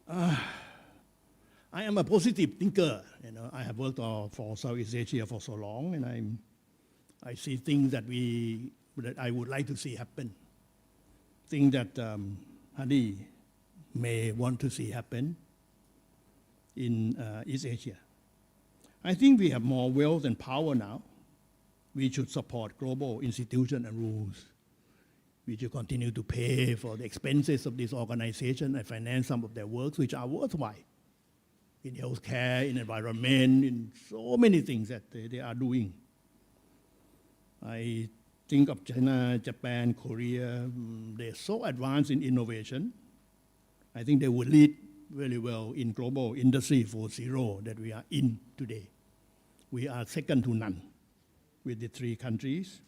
I I am a positive thinker. You know, I have worked for Southeast Asia for so long, and I see things that I would like to see happen. Things that Hadi may want to see happen in East Asia. I think we have more wealth and power now. We should support global institutions and rules. We should continue to pay for the expenses of this organization and finance some of their works which are worthwhile in healthcare, in environment, in so many things that they are doing. I think of China, Japan, Korea, they're so advanced in innovation. I think they would lead very well in global industry 4.0 that we are in today. We are second to none with the three countries.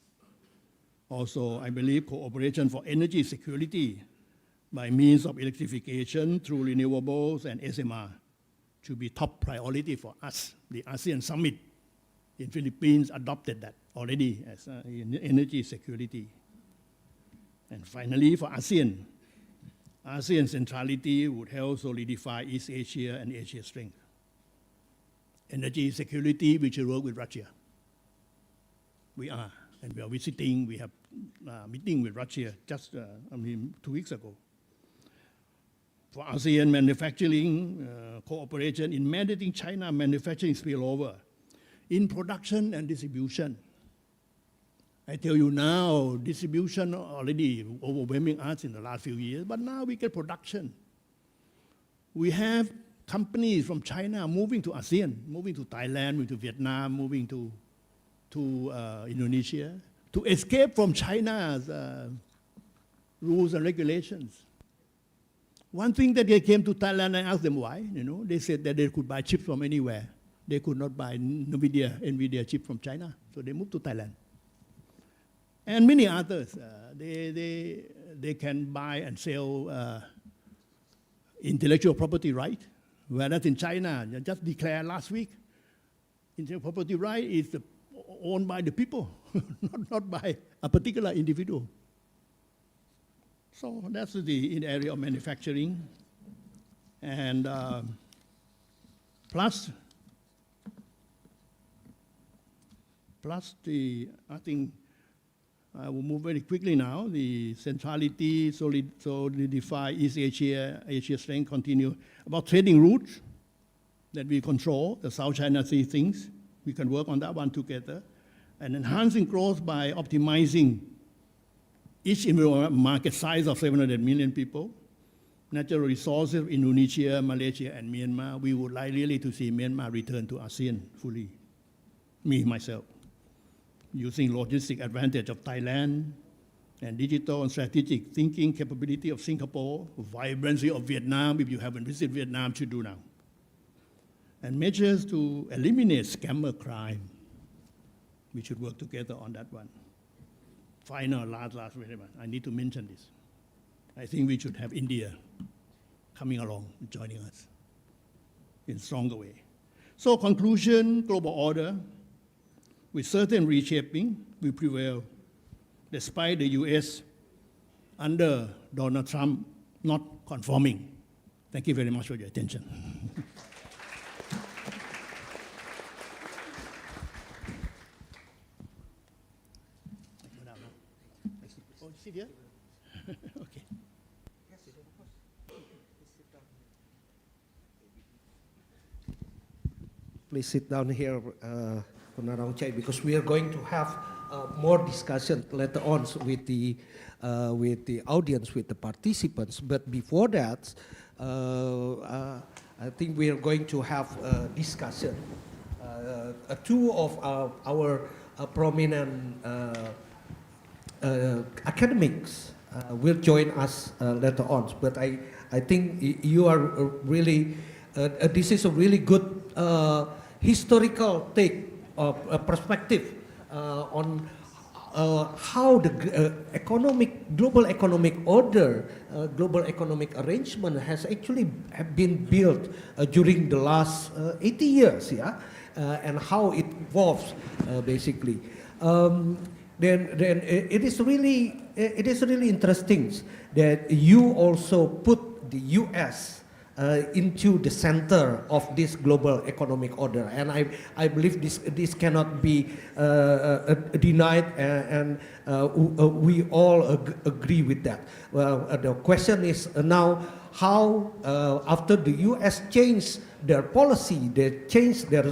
Also, I believe cooperation for energy security by means of electrification through renewables and SMR should be top priority for us. The ASEAN Summit in Philippines adopted that already as energy security. And finally, for ASEAN centrality would help solidify East Asia and Asia's strength. Energy security, we should work with Russia. We are, and we are visiting, we have a meeting with Russia just 2 weeks ago. For ASEAN manufacturing, cooperation in managing China manufacturing spillover, in production and distribution. I tell you now, distribution already overwhelming us in the last few years, but now we get production. We have companies from China moving to ASEAN, moving to Thailand, moving to Vietnam, moving to Indonesia, to escape from China's rules and regulations. One thing that they came to Thailand, I asked them why. They said that they could buy chips from anywhere. They could not buy NVIDIA chip from China, so they moved to Thailand. And many others, they can buy and sell intellectual property right, whereas in China, just declared last week, intellectual property right is owned by the people, not by a particular individual. So that's in the area of manufacturing. And plus I think I will move very quickly now. The centrality, solidify East Asia strength continue. About trading routes that we control, the South China Sea things, we can work on that one together. And enhancing growth by optimizing each market size of 700 million people, natural resources of Indonesia, Malaysia, and Myanmar. We would like really to see Myanmar return to ASEAN fully, me, myself. Using logistic advantage of Thailand and digital and strategic thinking capability of Singapore, vibrancy of Vietnam, if you haven't visited Vietnam, should do now. And measures to eliminate scammer crime. We should work together on that one. Final, last, very much. I need to mention this. I think we should have India coming along, joining us in a stronger way. So conclusion, global order, with certain reshaping, we prevail, despite the US under Donald Trump not conforming. Thank you very much for your attention. Oh, sit here? Okay. Please sit down here, Narongchai, because we are going to have more discussion later on with the audience, with the participants. But before that, I think we are going to have a discussion. Two of our prominent academics will join us later on. But I think you are really, this is a really good historical take perspective on how the global economic order, global economic arrangement has actually been built during the last 80 years, yeah, and how it evolves basically. Then it is really interesting that you also put the U.S. into the center of this global economic order. And I believe this cannot be denied, and we all agree with that. Well, the question is now how, after the US changed their policy, they changed their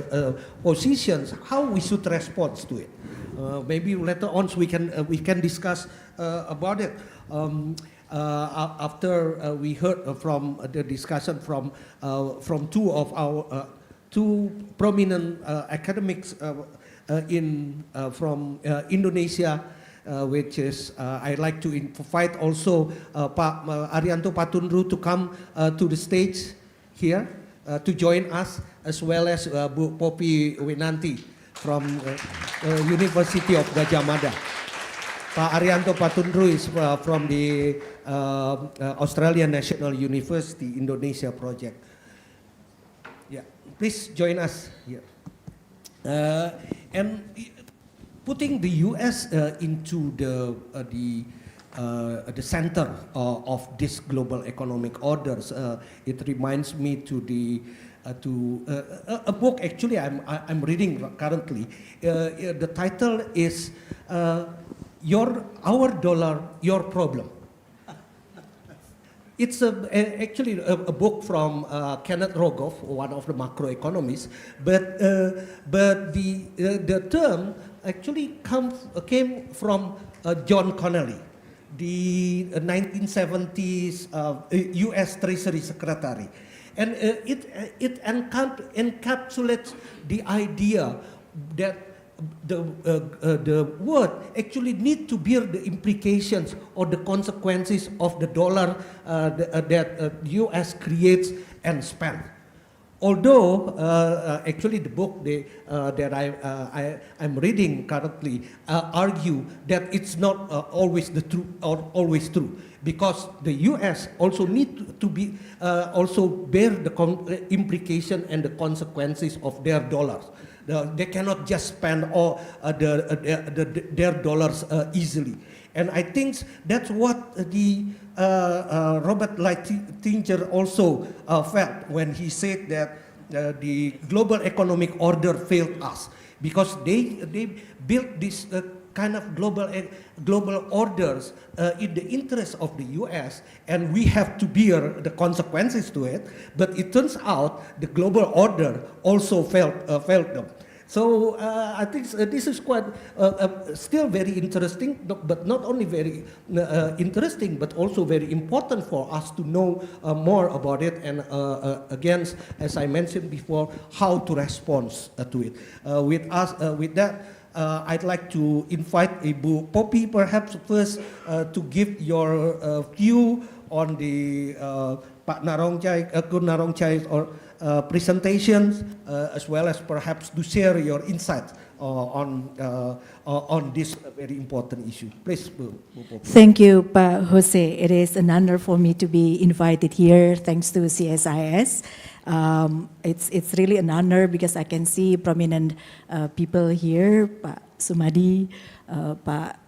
positions, how we should respond to it. Maybe later on we can discuss about it. After we heard from the discussion from two of our two prominent academics from Indonesia, which is I'd like to invite also Pak Arianto Patunru to come to the stage here to join us, as well as Bu Poppy Winanti from University of Gadjah Mada. Pak Arianto Patunru is from the Australian National University Indonesia Project. Yeah, please join us here. And putting the U.S. into the center of this global economic orders, it reminds me to a book actually I'm reading currently. The title is Our Dollar, Your Problem. It's actually a book from Kenneth Rogoff, one of the macroeconomists, but the term actually came from John Connolly, the 1970s U.S. Treasury Secretary, and it encapsulates the idea that the word actually need to bear the implications or the consequences of the dollar that U.S. creates and spends. Although actually the book that I'm reading currently argue that it's not always the truth or always true, because the U.S. also need to be also bear the implication and the consequences of their dollars. They cannot just spend all their dollars easily. And I think that's what the Robert Lighthizer also felt when he said that the global economic order failed us, because they built this kind of global orders in the interest of the U.S., and we have to bear the consequences to it. But it turns out the global order also failed them. So I think this is quite still very interesting, but not only very interesting, but also very important for us to know more about it, and again, as I mentioned before, how to respond to it. With that, I'd like to invite Ibu Poppy perhaps first to give your view on the Pak Narongchai or presentations, as well as perhaps to share your insights on this very important issue. Please, Bu Poppy. Thank you, Pak Jose. It is an honor for me to be invited here, thanks to CSIS. It's really an honor because I can see prominent people here, Pak Sumadi, Pak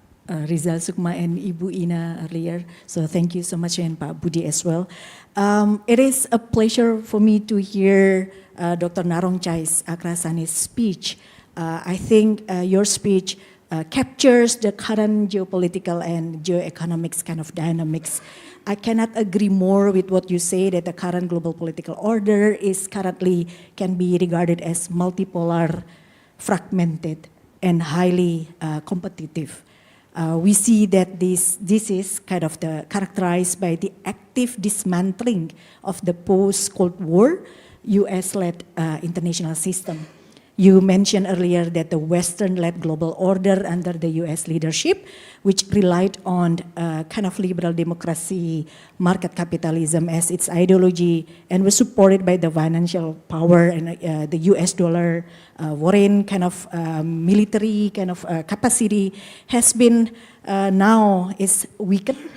Rizal Sukma, and Ibu Ina earlier. So thank you so much, and Pak Budi as well. It is a pleasure for me to hear Dr. Narongchai Aksaranee's speech. I think your speech captures the current geopolitical and geoeconomics kind of dynamics. I cannot agree more with what you say, that the current global political order is currently can be regarded as multipolar, fragmented, and highly competitive. We see that this is kind of characterized by the active dismantling of the post-Cold War US-led international system. You mentioned earlier that the Western-led global order under the US leadership, which relied on kind of liberal democracy, market capitalism as its ideology, and was supported by the financial power and the US dollar, foreign kind of military kind of capacity, has been now is weakened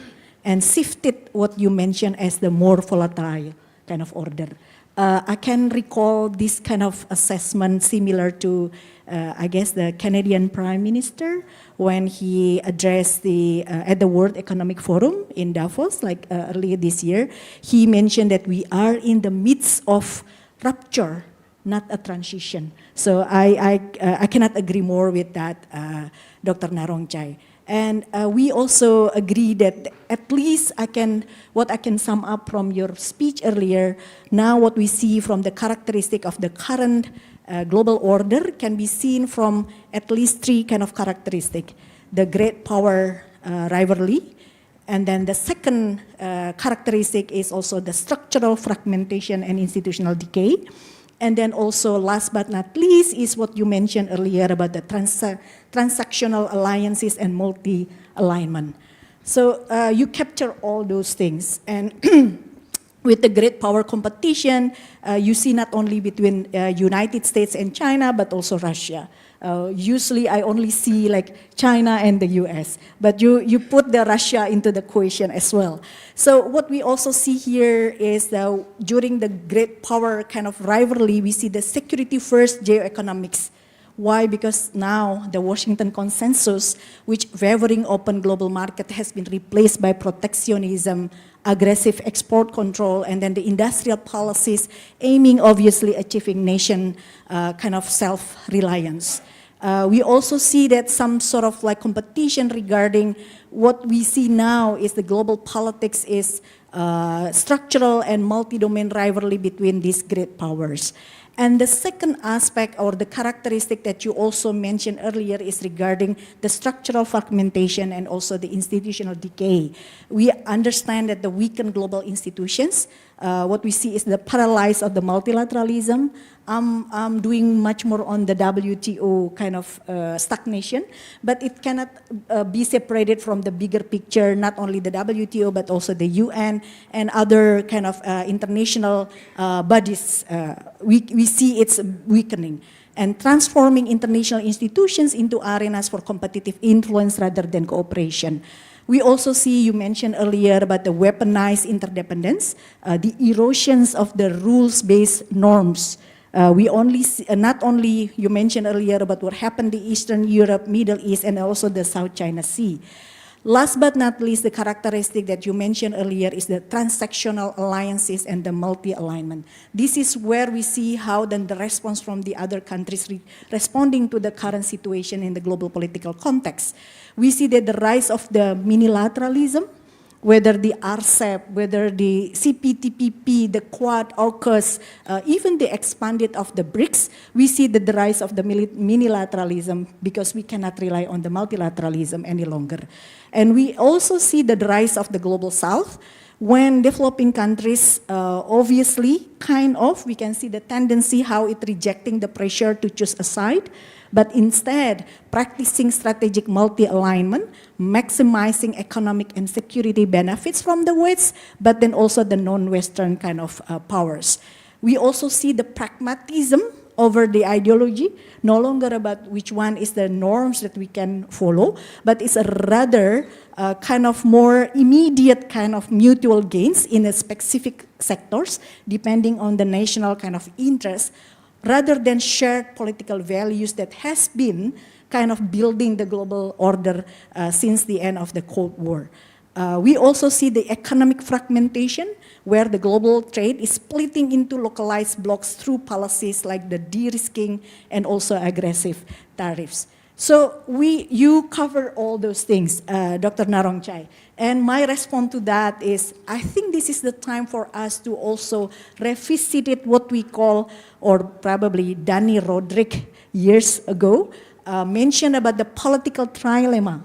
and shifted what you mentioned as the more volatile kind of order. I can recall this kind of assessment similar to, I guess, the Canadian Prime Minister when he addressed at the World Economic Forum in Davos, like earlier this year. He mentioned that we are in the midst of rupture, not a transition. So I cannot agree more with that, Dr. Narongchai. And we also agree that at least what I can sum up from your speech earlier, now what we see from the characteristic of the current global order can be seen from at least three kind of characteristics. The great power rivalry, and then the second characteristic is also the structural fragmentation and institutional decay. And then also, last but not least, is what you mentioned earlier about the transactional alliances and multi-alignment. So you capture all those things. And with the great power competition, you see not only between United States and China, but also Russia. Usually I only see like China and the US, but you put the Russia into the equation as well. So what we also see here is that during the great power kind of rivalry, we see the security first geoeconomics. Why? Because now the Washington consensus, which favoring open global market, has been replaced by protectionism, aggressive export control, and then the industrial policies aiming obviously achieving nation kind of self-reliance. We also see that some sort of like competition regarding what we see now is the global politics is structural and multi-domain rivalry between these great powers. And the second aspect or the characteristic that you also mentioned earlier is regarding the structural fragmentation and also the institutional decay. We understand that the weakened global institutions, what we see is the paralysis of the multilateralism. I'm doing much more on the WTO kind of stagnation, but it cannot be separated from the bigger picture, not only the WTO, but also the UN and other kind of international bodies. We see it's weakening and transforming international institutions into arenas for competitive influence rather than cooperation. We also see, you mentioned earlier about the weaponized interdependence, the erosions of the rules-based norms. We only see, not only you mentioned earlier about what happened in Eastern Europe, Middle East, and also the South China Sea. Last but not least, the characteristic that you mentioned earlier is the transactional alliances and the multi-alignment. This is where we see how then the response from the other countries responding to the current situation in the global political context. We see that the rise of the minilateralism, whether the RCEP, whether the CPTPP, the Quad, AUKUS, even the expanded of the BRICS, we see that the rise of the minilateralism because we cannot rely on the multilateralism any longer. And we also see the rise of the global south when developing countries, obviously, we can see the tendency how it rejecting the pressure to choose a side, but instead practicing strategic multi-alignment, maximizing economic and security benefits from the West, but then also the non-Western kind of powers. We also see the pragmatism over the ideology, no longer about which one is the norms that we can follow, but it's a rather kind of more immediate kind of mutual gains in a specific sectors, depending on the national kind of interest, rather than shared political values that has been kind of building the global order since the end of the Cold War. We also see the economic fragmentation where the global trade is splitting into localized blocks through policies like the de-risking and also aggressive tariffs. So you cover all those things, Dr. Narongchai. And my response to that is, I think this is the time for us to also revisit what we call, or probably Danny Roderick years ago, mentioned about the political trilemma.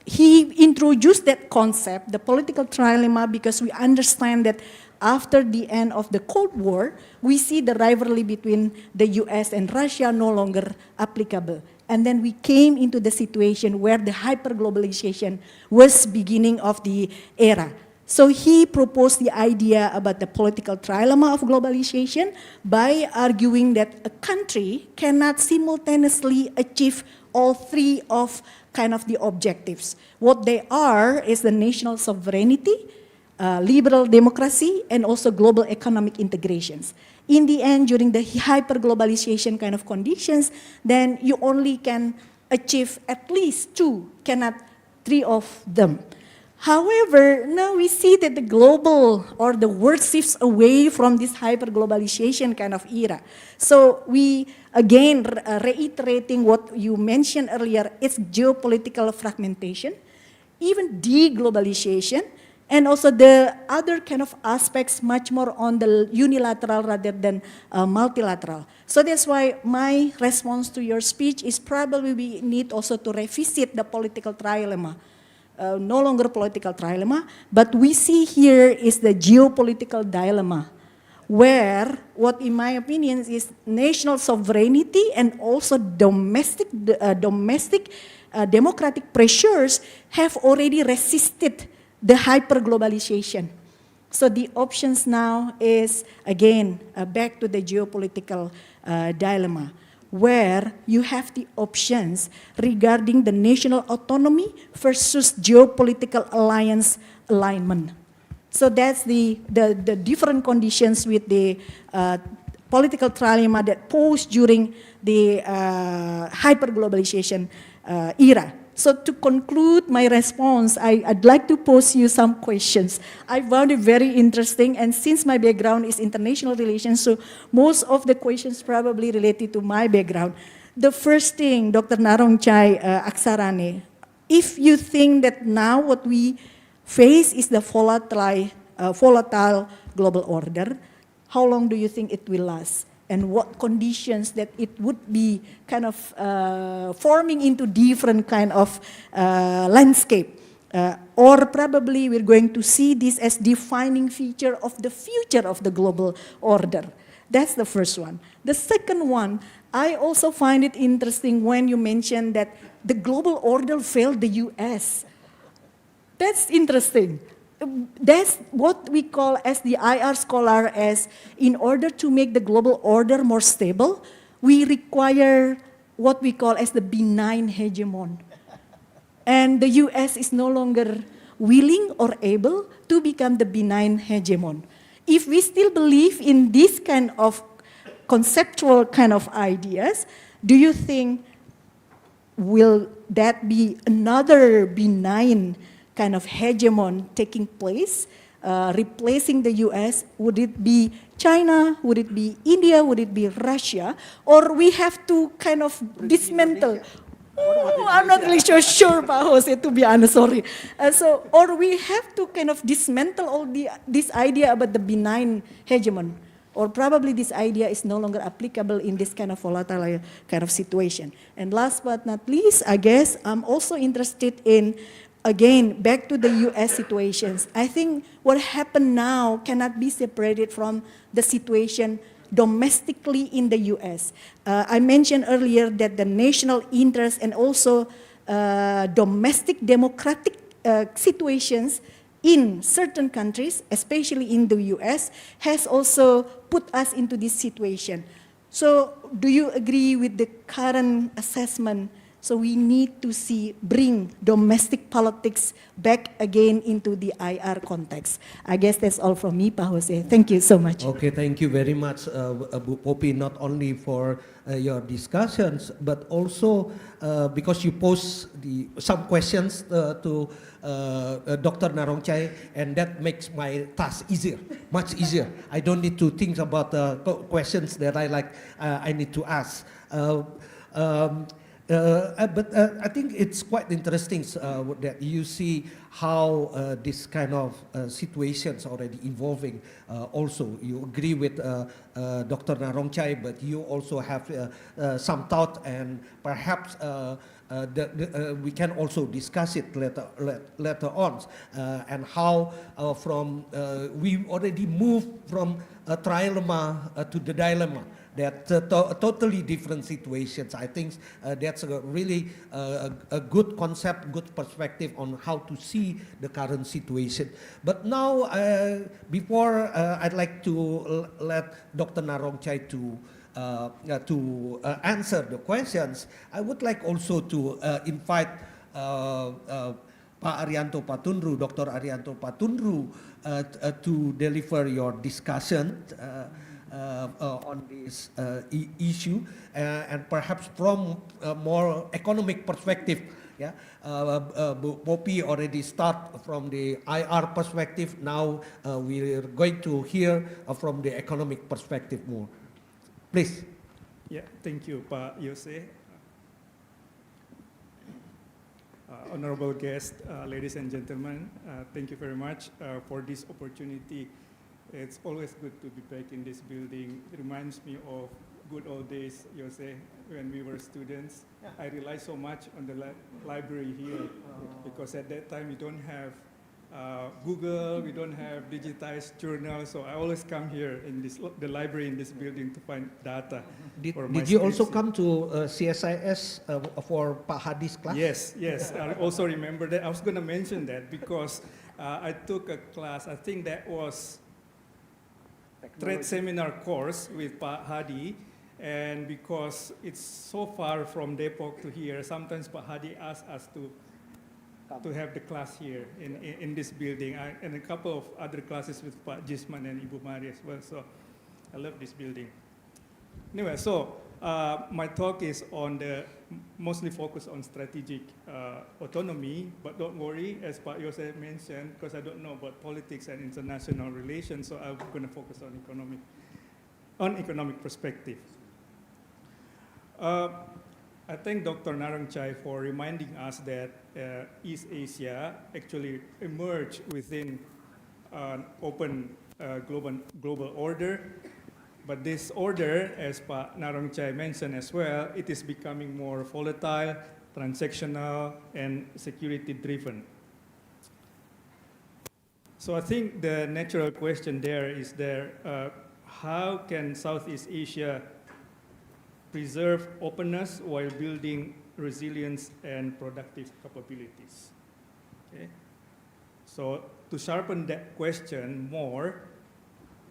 He introduced that concept, the political trilemma, because we understand that after the end of the Cold War, we see the rivalry between the US and Russia no longer applicable. And then we came into the situation where the hyperglobalization was beginning of the era. So he proposed the idea about the political trilemma of globalization by arguing that a country cannot simultaneously achieve all three of kind of the objectives. What they are is the national sovereignty, liberal democracy, and also global economic integrations. in the end, during the hyper-globalization kind of conditions, then you only can achieve at least 2, cannot 3 of them. However, now we see that the global or the world shifts away from this hyper-globalization kind of era. So we, again, reiterating what you mentioned earlier, it's geopolitical fragmentation, even deglobalization, and also the other kind of aspects much more on the unilateral rather than multilateral. So that's why my response to your speech is probably we need also to revisit the political trilemma. No longer political trilemma, but we see here is the geopolitical dilemma, where what in my opinion is national sovereignty and also domestic democratic pressures have already resisted the hyperglobalization. So the options now is, again, back to the geopolitical dilemma, where you have the options regarding the national autonomy versus geopolitical alliance alignment. So that's the different conditions with the political trilemma that posed during the hyperglobalization era. So to conclude my response, I'd like to pose you some questions. I found it very interesting, and since my background is international relations, so most of the questions probably related to my background. The first thing, Dr. Narongchai Aksaranee, if you think that now what we face is the volatile global order, how long do you think it will last? And what conditions that it would be kind of forming into different kind of landscape. Or probably we're going to see this as defining feature of the future of the global order. That's the first one. The second one, I also find it interesting when you mentioned that the global order failed the US. That's interesting. That's what we call as the IR scholar as, in order to make the global order more stable, we require what we call as the benign hegemon. And the US is no longer willing or able to become the benign hegemon. If we still believe in this kind of conceptual kind of ideas, do you think will that be another benign kind of hegemon taking place, replacing the US? Would it be China? Would it be India? Would it be Russia? Or we have to kind of dismantle? Oh, I'm not really sure, Pak Jose, to be honest, sorry. Or we have to kind of dismantle all this idea about the benign hegemon. Or probably this idea is no longer applicable in this kind of volatile kind of situation. And last but not least, I guess I'm also interested in, again, back to the US situations. I think what happened now cannot be separated from the situation domestically in the US. I mentioned earlier that the national interest and also domestic democratic situations in certain countries, especially in the US, has also put us into this situation. So do you agree with the current assessment? So we need to bring domestic politics back again into the IR context. I guess that's all from me, Pak Jose. Thank you so much. Okay, thank you very much, Bu Popi, not only for your discussions, but also because you posed some questions to Dr. Narongchai, and that makes my task easier, much easier. I don't need to think about questions that I need to ask. But I think it's quite interesting that you see how this kind of situations already evolving. Also, you agree with Dr. Narongchai, but you also have some thought, and perhaps we can also discuss it later on, and how we already moved from a trilemma to the dilemma. That totally different situations. I think that's a really a good concept, good perspective on how to see the current situation. But now, before I'd like to let Dr. Narongchai to answer the questions, I would like also to invite Pak Arianto Patunru, Dr. Arianto Patunru, to deliver your discussion. on this issue, and perhaps from a more economic perspective. Yeah, Poppy already start from the IR perspective. Now we are going to hear from the economic perspective more. Please. Yeah, thank you, Pak Yose. Honorable guests, ladies and gentlemen, thank you very much for this opportunity. It's always good to be back in this building. It reminds me of good old days, Yose, when we were students. Yeah. I rely so much on the library here because at that time we don't have Google, we don't have digitized journals, so I always come here in the library in this building to find data. Did you also come to CSIS for Pak Hadi's class? Yes. I also remember that. I was going to mention that because I took a class, I think that was trade seminar course with Pak Hadi, and because it's so far from Depok to here, sometimes Pak Hadi asks us to have the class here in this building, and a couple of other classes with Pak Jisman and Ibu Mari as well. So I love this building. Anyway, so my talk is on mostly focused on strategic autonomy, but don't worry, as Pak Yose mentioned, because I don't know about politics and international relations, so I'm going to focus on economic perspective. I thank Dr. Narongchai for reminding us that East Asia actually emerged within an open global order. But this order, as Pak Narongchai mentioned as well, it is becoming more volatile, transactional, and security-driven. So I think the natural question there is how can Southeast Asia preserve openness while building resilience and productive capabilities? Okay. So to sharpen that question more,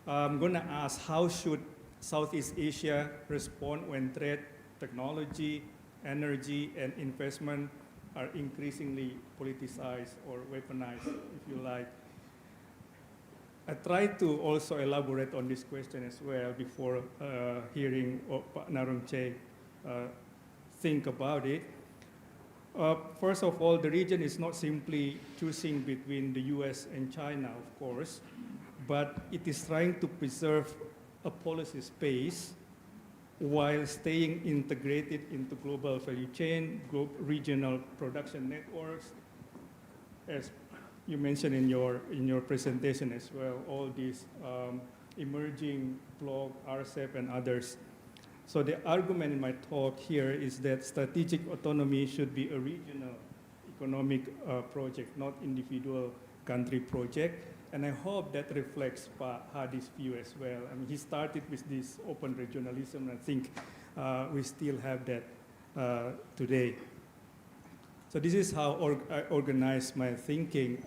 I'm going to ask how should Southeast Asia respond when trade, technology, energy, and investment are increasingly politicized or weaponized, if you like. I try to also elaborate on this question as well before hearing Pak Narongchai think about it. First of all, the region is not simply choosing between the US and China, of course, but it is trying to preserve a policy space while staying integrated into global value chain, regional production networks, as you mentioned in your presentation as well, all these emerging bloc, RCEP, and others. So the argument in my talk here is that strategic autonomy should be a regional economic project, not individual country project. And I hope that reflects Pak Hadi's view as well. I mean, he started with this open regionalism, and I think we still have that today. So this is how I organize my thinking.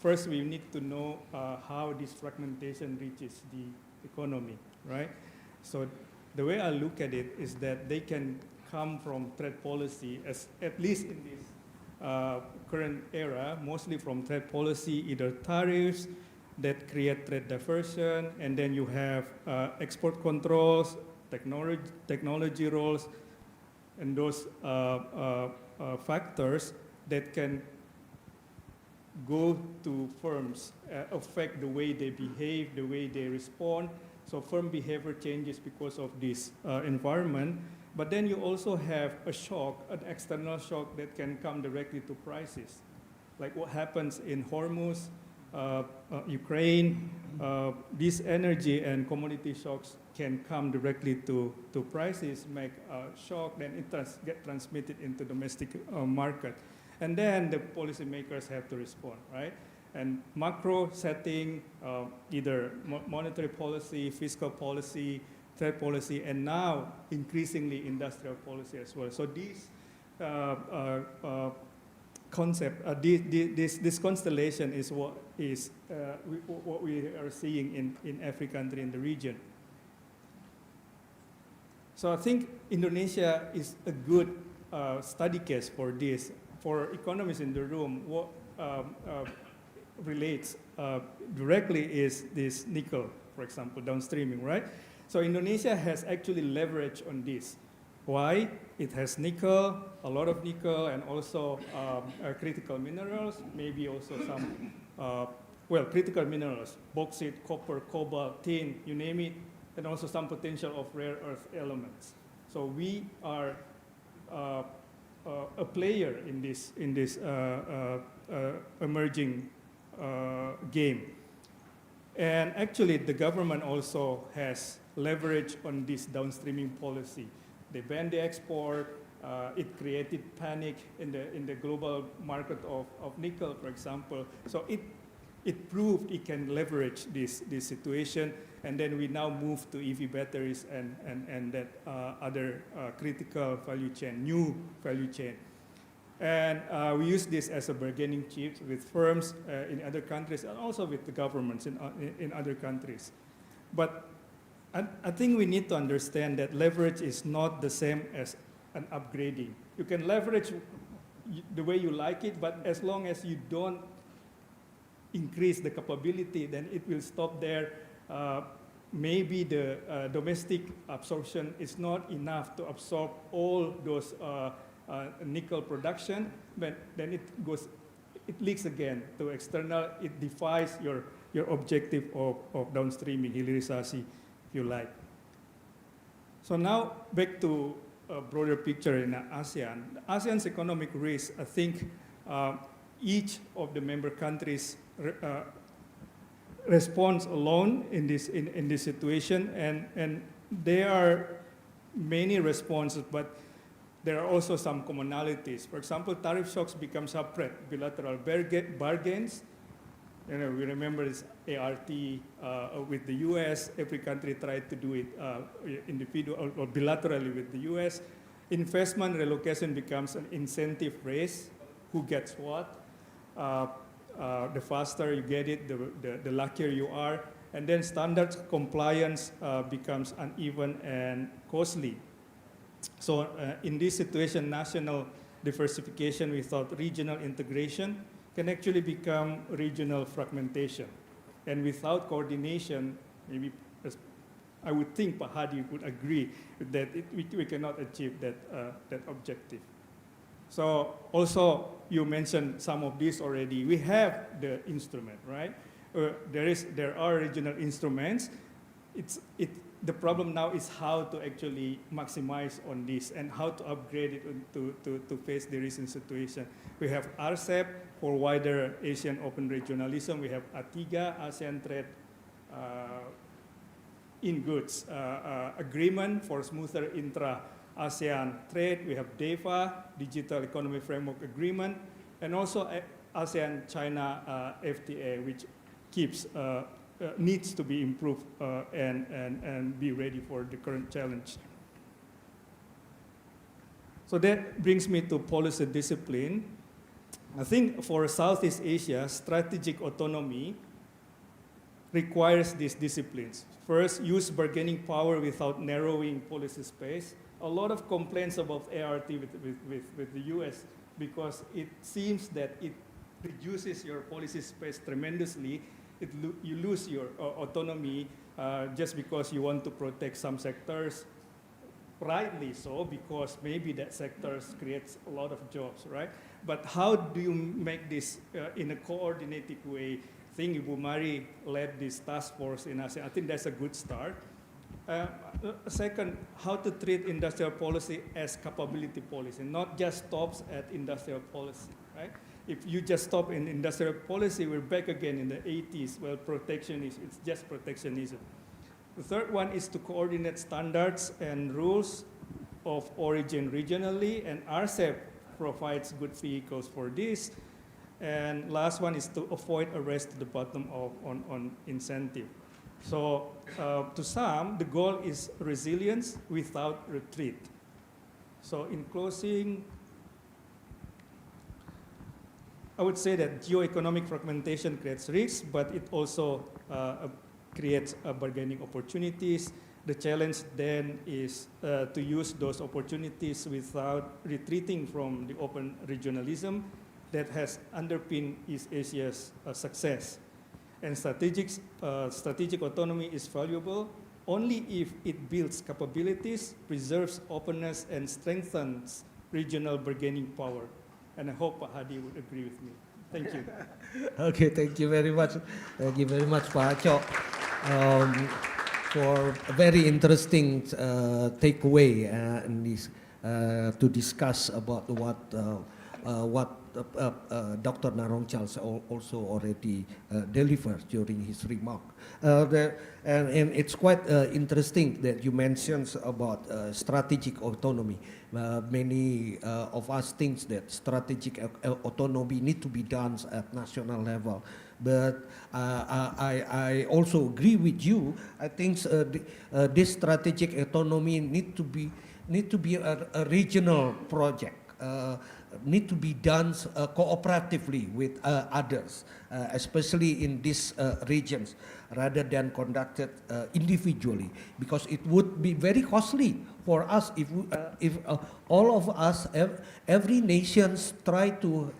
First, we need to know how this fragmentation reaches the economy, right? So the way I look at it is that they can come from trade policy, as at least in this current era, mostly from trade policy, either tariffs that create trade diversion, and then you have export controls, technology roles, and those factors that can go to firms, affect the way they behave, the way they respond. So firm behavior changes because of this environment. But then you also have a shock, an external shock that can come directly to prices. Like what happens in Hormuz, Ukraine, these energy and commodity shocks can come directly to prices, make a shock, then it get transmitted into domestic market. And then the policymakers have to respond, right? And macro setting, either monetary policy, fiscal policy, trade policy, and now increasingly industrial policy as well. So these concept, this constellation is what we are seeing in every country in the region. So I think Indonesia is a good study case for this. For economists in the room, what relates directly is this nickel, for example, downstreaming, right? So Indonesia has actually leveraged on this. Why? It has nickel, a lot of nickel, and also critical minerals, maybe also some, critical minerals, bauxite, copper, cobalt, tin, you name it, and also some potential of rare earth elements. So we are a player in this emerging game. And actually, the government also has leverage on this downstreaming policy. They banned the export. It created panic in the global market of nickel, for example. So it proved it can leverage this situation. And then we now move to EV batteries and that other critical value chain, new value chain. And we use this as a bargaining chip with firms in other countries and also with the governments in other countries. But I think we need to understand that leverage is not the same as an upgrading. You can leverage the way you like it, but as long as you don't increase the capability, then it will stop there. Maybe the domestic absorption is not enough to absorb all those nickel production, but then it leaks again to external. It defies your objective of downstreaming, hilirisasi, if you like. So now back to a broader picture in ASEAN. ASEAN's economic risk, I think each of the member countries responds alone in this situation, and there are many responses, but there are also some commonalities. For example, tariff shocks become separate bilateral bargains. We remember this ART with the US. Every country tried to do it individual or bilaterally with the US. Investment relocation becomes an incentive race. Who gets what? The faster you get it, the luckier you are. And then standards compliance becomes uneven and costly. So in this situation, national diversification without regional integration can actually become regional fragmentation. And without coordination, maybe I would think Hadi would agree that we cannot achieve that objective. So also, you mentioned some of this already. We have the instrument, right? There are regional instruments. The problem now is how to actually maximize on this and how to upgrade it to face the recent situation. We have RCEP for wider Asian open regionalism. We have ATIGA, ASEAN Trade in Goods Agreement for smoother intra-ASEAN trade. We have DEFA, Digital Economy Framework Agreement, and also ASEAN-China FTA, which needs to be improved and be ready for the current challenge. So that brings me to policy discipline. I think for Southeast Asia, strategic autonomy requires these disciplines. First, use bargaining power without narrowing policy space. A lot of complaints about ART with the US because it seems that it reduces your policy space tremendously. You lose your autonomy just because you want to protect some sectors, rightly so, because maybe that sectors creates a lot of jobs, right? But how do you make this in a coordinated way? I think Ibu Mari led this task force in ASEAN. I think that's a good start. Second, how to treat industrial policy as capability policy, not just stops at industrial policy, right? If you just stop in industrial policy, we're back again in the 80s, well, protectionism, it's just protectionism. The third one is to coordinate standards and rules of origin regionally, and RCEP provides good vehicles for this. And last one is to avoid a race to the bottom on incentive. So to sum, the goal is resilience without retreat. So in closing, I would say that geo-economic fragmentation creates risks, but it also creates bargaining opportunities. The challenge then is to use those opportunities without retreating from the open regionalism that has underpinned East Asia's success. And strategic autonomy is valuable, only if it builds capabilities, preserves openness, and strengthens regional bargaining power. And I hope Hadi would agree with me. Thank you. Okay, thank you very much. Thank you very much, Pak Chok, for a very interesting takeaway in this, to discuss about what Dr. Narongchai also already delivered during his remark. And it's quite interesting that you mentioned about strategic autonomy. Many of us think that strategic autonomy need to be done at national level. But I also agree with you. I think this strategic autonomy need to be a regional project. Need to be done cooperatively with others, especially in these regions, rather than conducted individually, because it would be very costly for us if all of us, every nation try to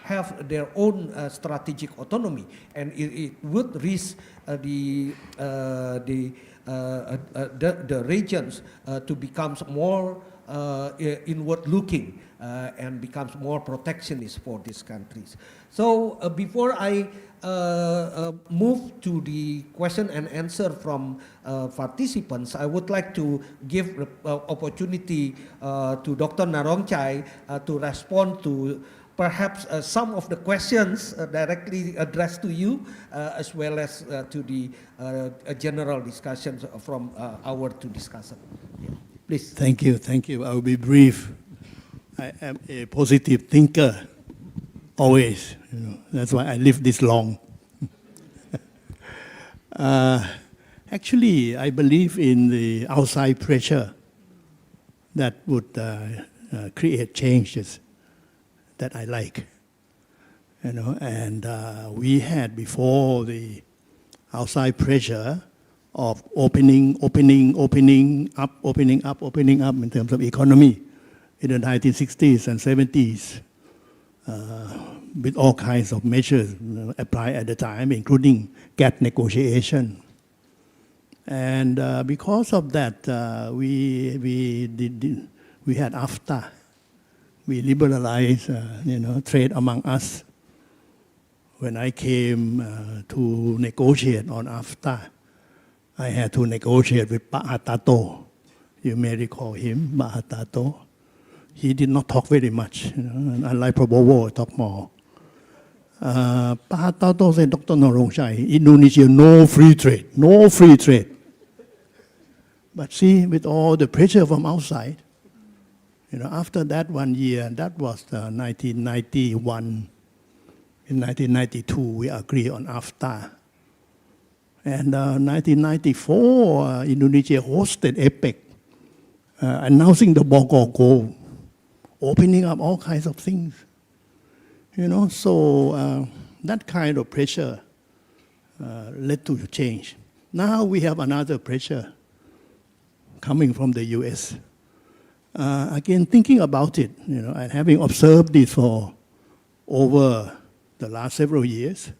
have their own strategic autonomy, and it would risk the regions to become more inward-looking and becomes more protectionist for these countries. So before I move to the question and answer from participants, I would like to give opportunity to Dr. Narongchai to respond to perhaps some of the questions directly addressed to you, as well as to the general discussions from our two discussants. Yeah. Please. Thank you, thank you. I will be brief. I am a positive thinker, always. You know, that's why I live this long. Actually, I believe in the outside pressure that would create changes that I like. You know, and we had before the outside pressure of opening up in terms of economy in the 1960s and 70s, with all kinds of measures applied at the time, including GATT negotiation. And because of that, we had AFTA. We liberalized, trade among us. When I came to negotiate on AFTA, I had to negotiate with Pak Hatato. You may recall him, Pak Hatato. He did not talk very much, and unlike Prabowo, talk more. Pak Hatato said, Dr. Narongchai, Indonesia, no free trade, no free trade. But see, with all the pressure from outside, after that 1 year, that was 1991. In 1992, we agreed on AFTA. And 1994, Indonesia hosted APEC, announcing the Bogor Goal, opening up all kinds of things. So that kind of pressure led to change. Now we have another pressure coming from the US. Again, thinking about it, and having observed this for over the last several years,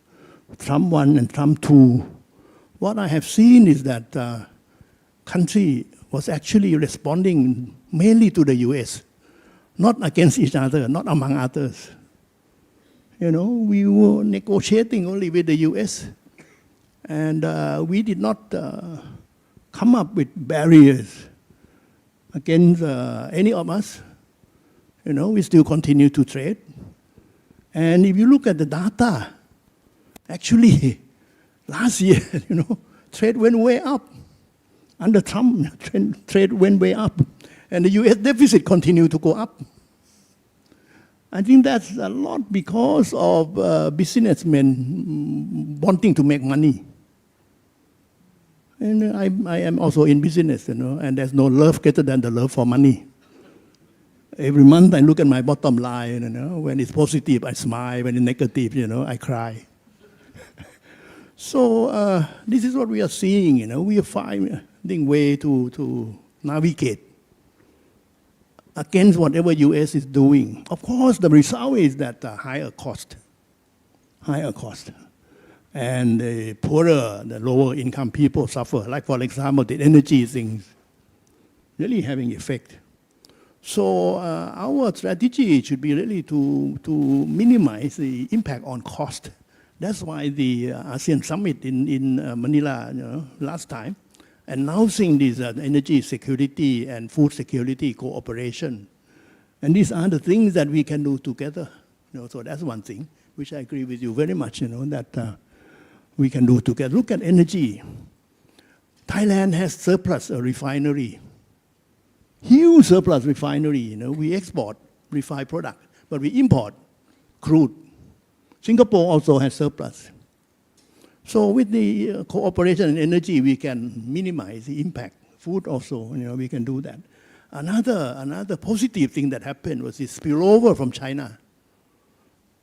Trump 1 and Trump 2, what I have seen is that country was actually responding mainly to the US, not against each other, not among others. We were negotiating only with the US, and we did not come up with barriers against any of us. We still continue to trade. And if you look at the data, actually, last year, trade went way up. Under Trump, trade went way up. And the US deficit continued to go up. I think that's a lot because of businessmen wanting to make money. And I am also in business, and there's no love greater than the love for money. Every month I look at my bottom line, when it's positive, I smile. When it's negative, I cry. So this is what we are seeing, we are finding way to navigate against whatever US is doing. Of course, the result is that higher cost. And the poorer, the lower income people suffer. Like, for example, the energy things really having effect. So our strategy should be really to minimize the impact on cost. That's why the ASEAN Summit in Manila, last time, announcing this energy security and food security cooperation. And these are the things that we can do together. So that's one thing, which I agree with you very much, that we can do together. Look at energy. Thailand has surplus a refinery. Huge surplus refinery. We export refined product, but we import crude. Singapore also has surplus. So with the cooperation in energy, we can minimize the impact. Food also, we can do that. Another positive thing that happened was the spillover from China.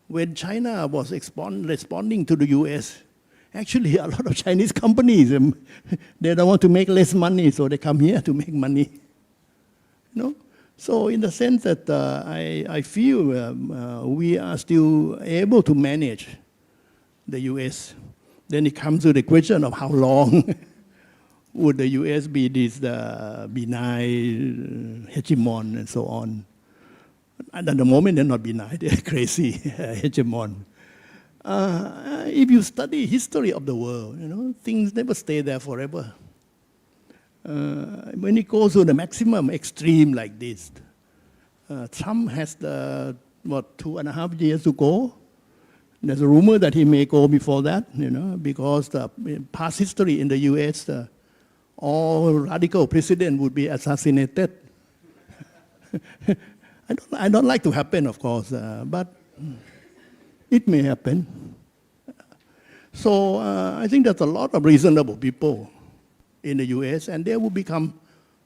When China was responding to the US, actually a lot of Chinese companies, they don't want to make less money, so they come here to make money. So in the sense that I feel we are still able to manage the US. Then it comes to the question of how long would the US be this benign hegemon and so on. And at the moment, they're not benign, they're crazy hegemon. If you study history of the world, things never stay there forever. When it goes to the maximum extreme like this, Trump has 2.5 years to go. There's a rumor that he may go before that, because the past history in the US, all radical president would be assassinated. I don't like to happen, of course, but it may happen. So I think there's a lot of reasonable people in the US, and they will become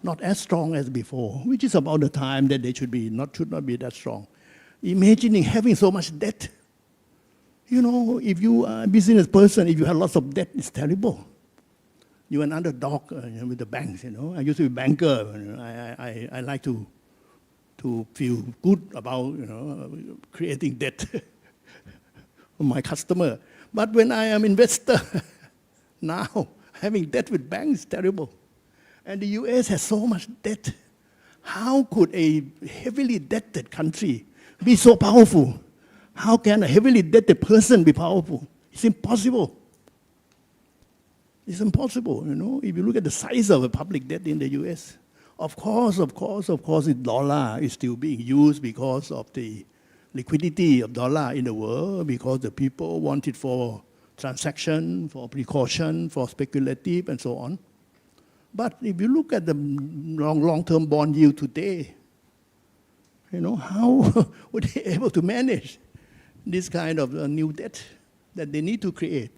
not as strong as before, which is about the time that they should not be that strong. Imagining having so much debt. If you are a business person, if you have lots of debt, it's terrible. You're an underdog with the banks, I used to be a banker. I like to feel good about, creating debt for my customer. But when I am investor, now having debt with banks is terrible. And the US has so much debt. How could a heavily debted country be so powerful? How can a heavily debted person be powerful? It's impossible. It's impossible, If you look at the size of the public debt in the US, of course, the dollar is still being used because of the liquidity of dollar in the world, because the people want it for transaction, for precaution, for speculative, and so on. But if you look at the long-term bond yield today, how were they able to manage this kind of new debt that they need to create?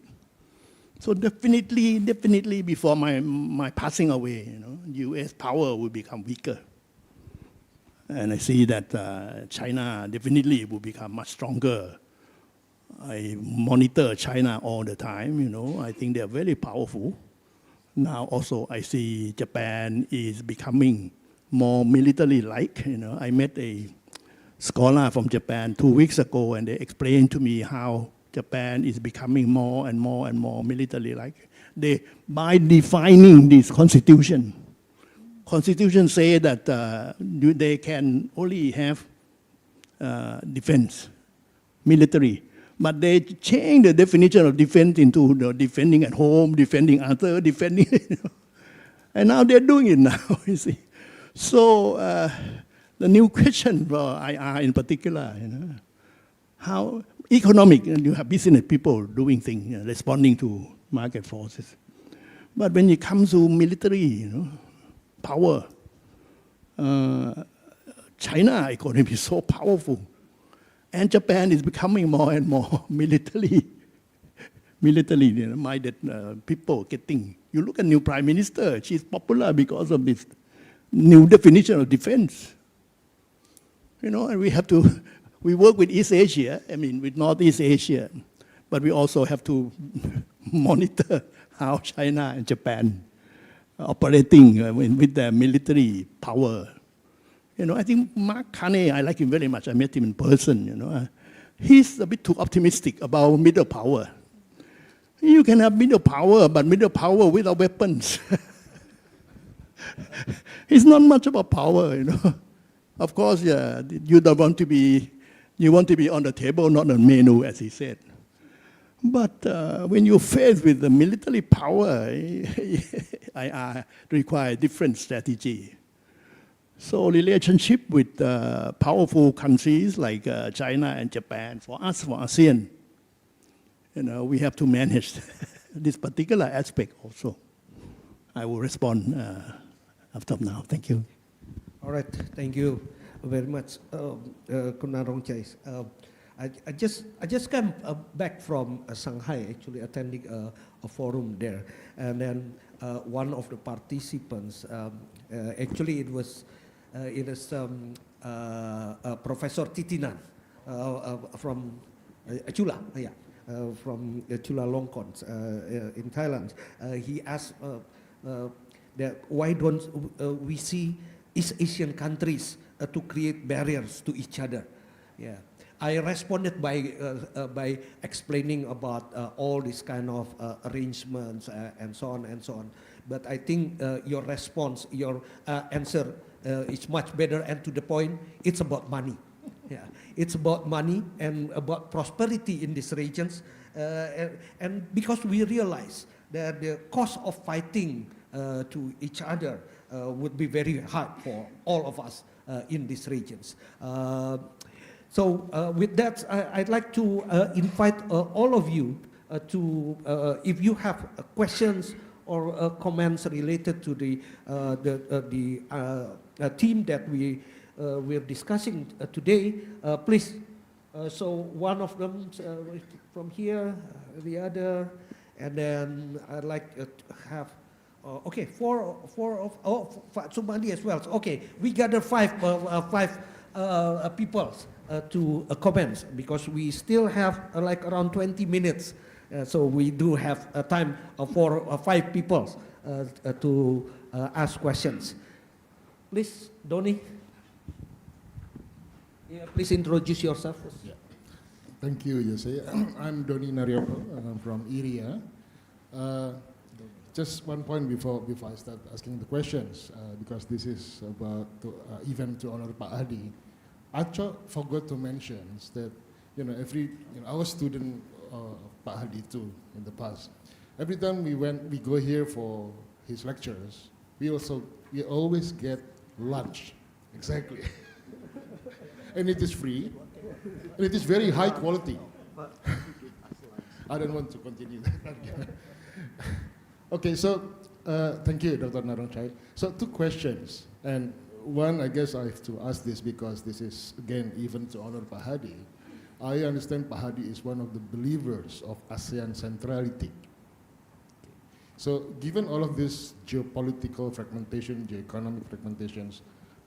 So definitely before my passing away, U.S. power will become weaker. And I see that China definitely will become much stronger. I monitor China all the time, I think they're very powerful. Now also I see Japan is becoming more military-like. I met a scholar from Japan 2 weeks ago, and they explained to me how Japan is becoming more and more and more military-like. By defining this constitution say that they can only have defense, military. But they change the definition of defense into defending at home, defending other, defending, and now they're doing it now, you see. So the new question for IR in particular, how economic, you have business people doing things, responding to market forces. But when it comes to military, power, China economy is so powerful. And Japan is becoming more and more militarily minded people getting. You look at new prime minister, she's popular because of this new definition of defense. And we work with East Asia, with Northeast Asia, but we also have to monitor how China and Japan are operating with their military power. I think Mark Carney, I like him very much. I met him in person, He's a bit too optimistic about middle power. You can have middle power, but middle power without weapons. It's not much about power, you know. Of course, yeah, you don't want to be, you want to be on the table, not on menu, as he said. But when you're faced with the military power, I require different strategy. So relationship with powerful countries like China and Japan, for us, for ASEAN, you know, we have to manage this particular aspect also. I will respond after now. Thank you. All right, thank you very much, Narongchai. I just came back from Shanghai, actually attending a forum there, and then one of the participants, actually it was Professor Titinan from Chula, yeah, from Chulalongkorn in Thailand. He asked that why don't we see East Asian countries to create barriers to each other? Yeah, I responded by explaining about all these kind of arrangements and so on and so on. But I think your response, your answer is much better and to the point. It's about money. Yeah, it's about money and about prosperity in these regions, and because we realize that the cost of fighting to each other would be very hard for all of us in these regions. So with that, I'd like to invite all of you to, if you have questions or comments related to the theme that we're discussing today, please. So one of them from here, the other, and then I'd like to have, okay, somebody as well. Okay, we gather five people to comment because we still have like around 20 minutes. So we do have time for 5 people to ask questions. Please, Doni. Yeah, please introduce yourself. Yeah. Thank you, Yose. I'm Doni Nariopo. I'm from Iria. Just one point before I start asking the questions, because this is about event to honor Pak Hadi. Acho forgot to mention that our student Pak Hadi too in the past. Every time we go here for his lectures, we always get lunch. Exactly. And it is free, and it is very high quality. I don't want to continue. Okay, so thank you, Dr. Narongchai. So 2 questions, and one, I guess I have to ask this because this is, again, even to honor Pak Hadi. I understand Pak Hadi is one of the believers of ASEAN centrality. So given all of this geopolitical fragmentation, geoeconomic fragmentations,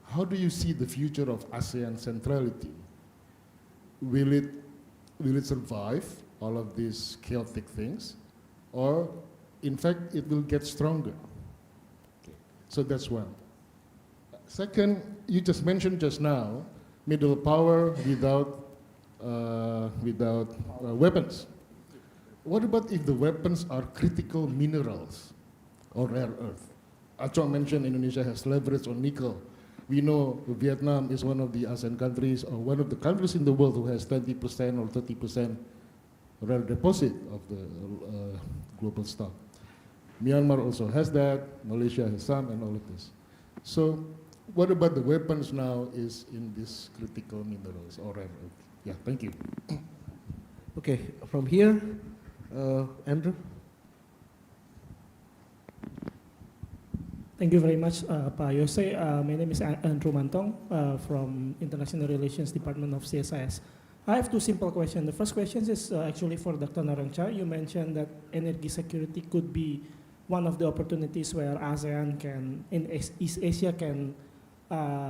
how do you see the future of ASEAN centrality? Will it survive all of these chaotic things? Or, in fact, it will get stronger? Okay. So that's one. Second, you just mentioned just now, middle power without weapons. What about if the weapons are critical minerals or rare earth? Acho mentioned Indonesia has leverage on nickel. We know Vietnam is one of the ASEAN countries, or one of the countries in the world who has 20% or 30% rare deposit of the global stock. Myanmar also has that, Malaysia has some, and all of this. So what about the weapons now is in these critical minerals or rare earth? Yeah, thank you. Okay, from here, Andrew. Thank you very much, Pak Yose. My name is Andrew Mantong from International Relations Department of CSIS. I have 2 simple questions. The first question is actually for Dr. Narongchai. You mentioned that energy security could be one of the opportunities where ASEAN can, in East Asia can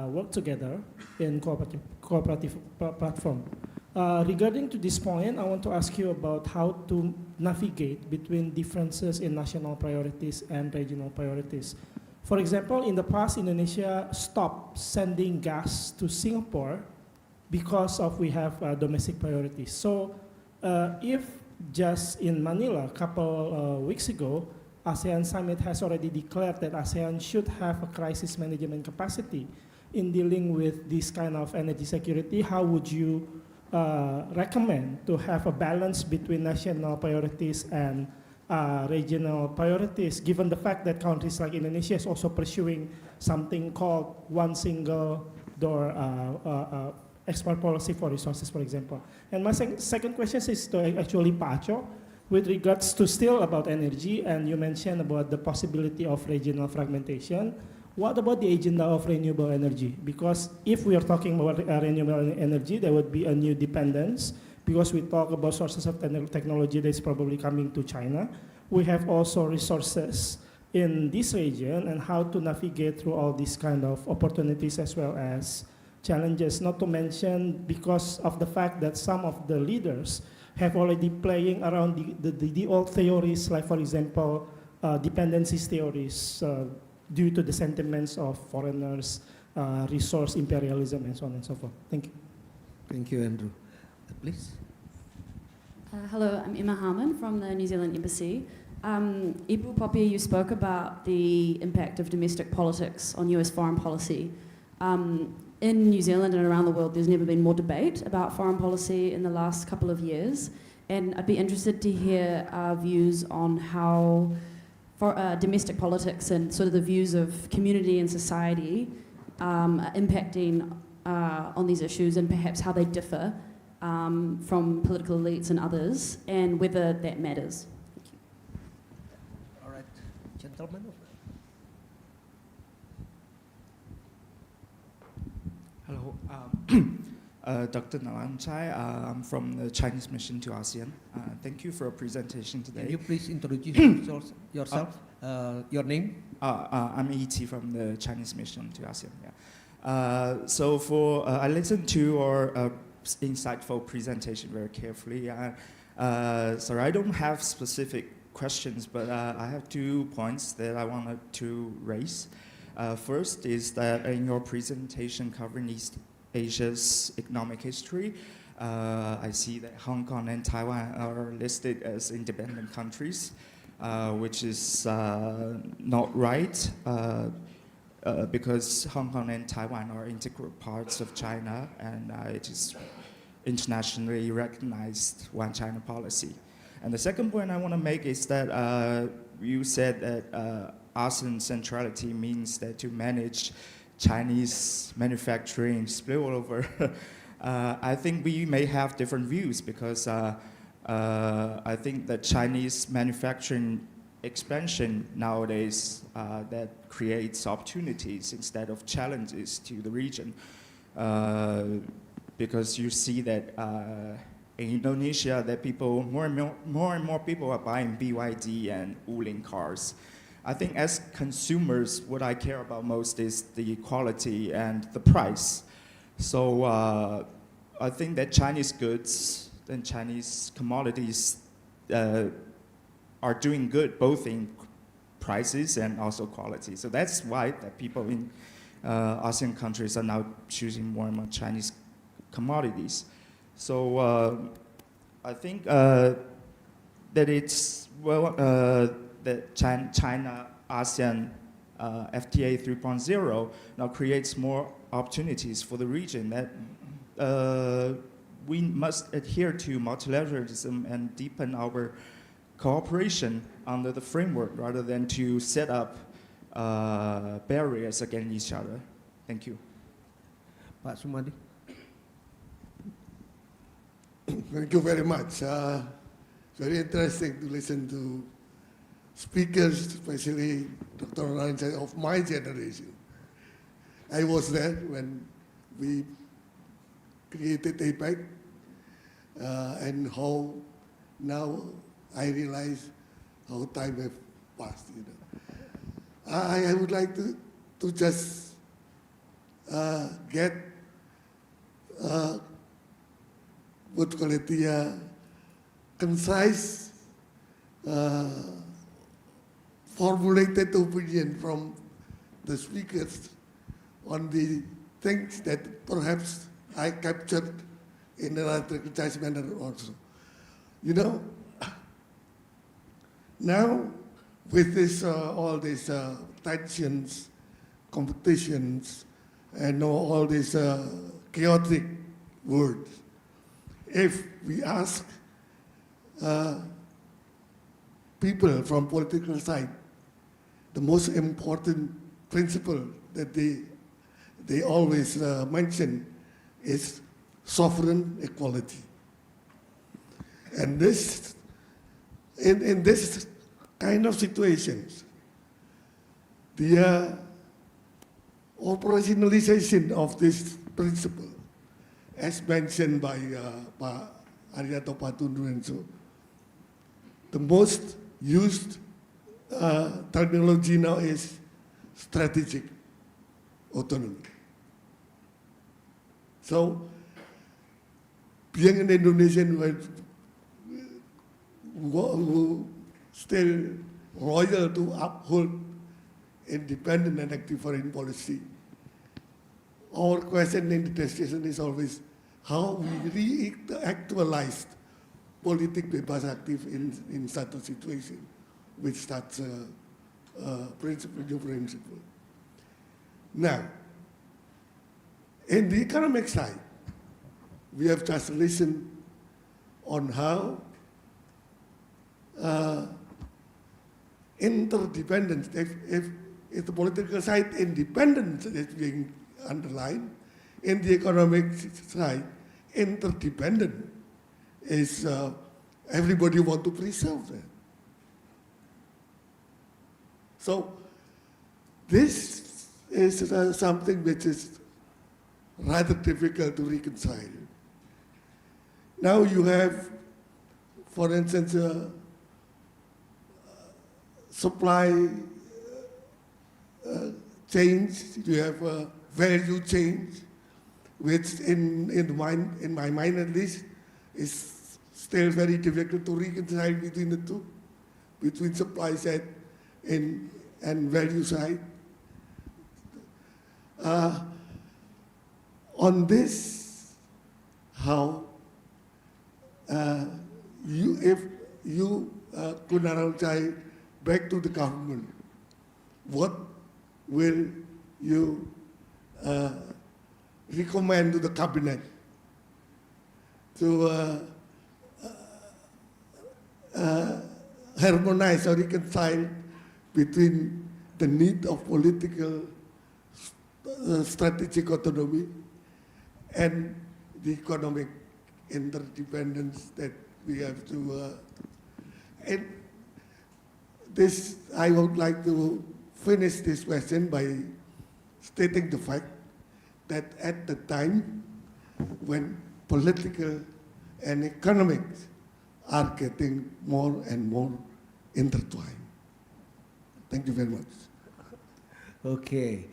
work together in cooperative platform. Regarding to this point, I want to ask you about how to navigate between differences in national priorities and regional priorities. For example, in the past, Indonesia stopped sending gas to Singapore because we have domestic priorities. So if just in Manila a couple weeks ago, ASEAN Summit has already declared that ASEAN should have a crisis management capacity in dealing with this kind of energy security. How would you recommend to have a balance between national priorities and regional priorities, given the fact that countries like Indonesia is also pursuing something called one single door export policy for resources, for example. And my second question is to actually Pak Acho, with regards to still about energy, and you mentioned about the possibility of regional fragmentation. What about the agenda of renewable energy? Because if we are talking about renewable energy, there would be a new dependence, because we talk about sources of technology that is probably coming to China. We have also resources in this region, and how to navigate through all these kind of opportunities as well as challenges, not to mention because of the fact that some of the leaders have already playing around the old theories, like for example, dependencies theories, due to the sentiments of foreigners, resource imperialism, and so on and so forth. Thank you. Thank you, Andrew. Please. Hello, I'm Emma Harmon from the New Zealand Embassy. Ibu Poppy, you spoke about the impact of domestic politics on US foreign policy. In New Zealand and around the world, there's never been more debate about foreign policy in the last couple of years. And I'd be interested to hear our views on how domestic politics and sort of the views of community and society are impacting on these issues, and perhaps how they differ from political elites and others, and whether that matters. Thank you. All right, gentlemen. Hello, Dr. Narongchai. I'm from the Chinese Mission to ASEAN. Thank you for your presentation today. Can you please introduce yourself? Your name? I'm E.T. from the Chinese Mission to ASEAN. Yeah. I listened to your insightful presentation very carefully. Sorry, I don't have specific questions, but I have 2 points that I wanted to raise. First is that in your presentation covering East Asia's economic history, I see that Hong Kong and Taiwan are listed as independent countries, which is not right, because Hong Kong and Taiwan are integral parts of China, and it is internationally recognized one China policy. And the second point I want to make is that you said that ASEAN centrality means that to manage Chinese manufacturing spillover. I think we may have different views, because I think that Chinese manufacturing expansion nowadays that creates opportunities instead of challenges to the region. Because you see that in Indonesia, that people more and more people are buying BYD and Wuling cars. I think as consumers, what I care about most is the quality and the price. So I think that Chinese goods and Chinese commodities are doing good, both in prices and also quality. So that's why that people in ASEAN countries are now choosing more and more Chinese commodities. So I think that it's, that China-ASEAN FTA 3.0 now creates more opportunities for the region, that we must adhere to multilateralism and deepen our cooperation under the framework, rather than to set up barriers against each other. Thank you. Pak Sumadi. Thank you very much. Very interesting to listen to speakers, especially Dr. Narongchai of my generation. I was there when we created APEC, and how now I realize how time has passed. You know, I would like to just get what call it concise, formulated opinion from the speakers on the things that perhaps I captured in a rather concise manner also. You know, Now, with this, all these tensions, competitions, and all these chaotic words, if we ask people from political side, the most important principle that they always mention is sovereign equality. And this, in this kind of situations, the operationalization of this principle, as mentioned by Arianto Patunru and so, the most used terminology now is strategic autonomy. So, being an Indonesian who still loyal to uphold independent and active foreign policy, our question in the discussion is always how we re-actualized politik bebas aktif in such a situation with such a principle. Now, in the economic side, we have just listened on how interdependence, if the political side independence is being underlined, in the economic side, interdependent is everybody want to preserve that. So this is something which is rather difficult to reconcile. Now you have, for instance, supply change, you have a value change, which in my mind at least, is still very difficult to reconcile between the two, between supply side and value side. On this, how if you could Narongchai back to the government, what will you recommend to the cabinet to harmonize or reconcile between the need of political strategic autonomy and the economic interdependence that we have to, and this, I would like to finish this question by stating the fact that at the time when political and economics are getting more and more intertwined. Thank you very much. Okay,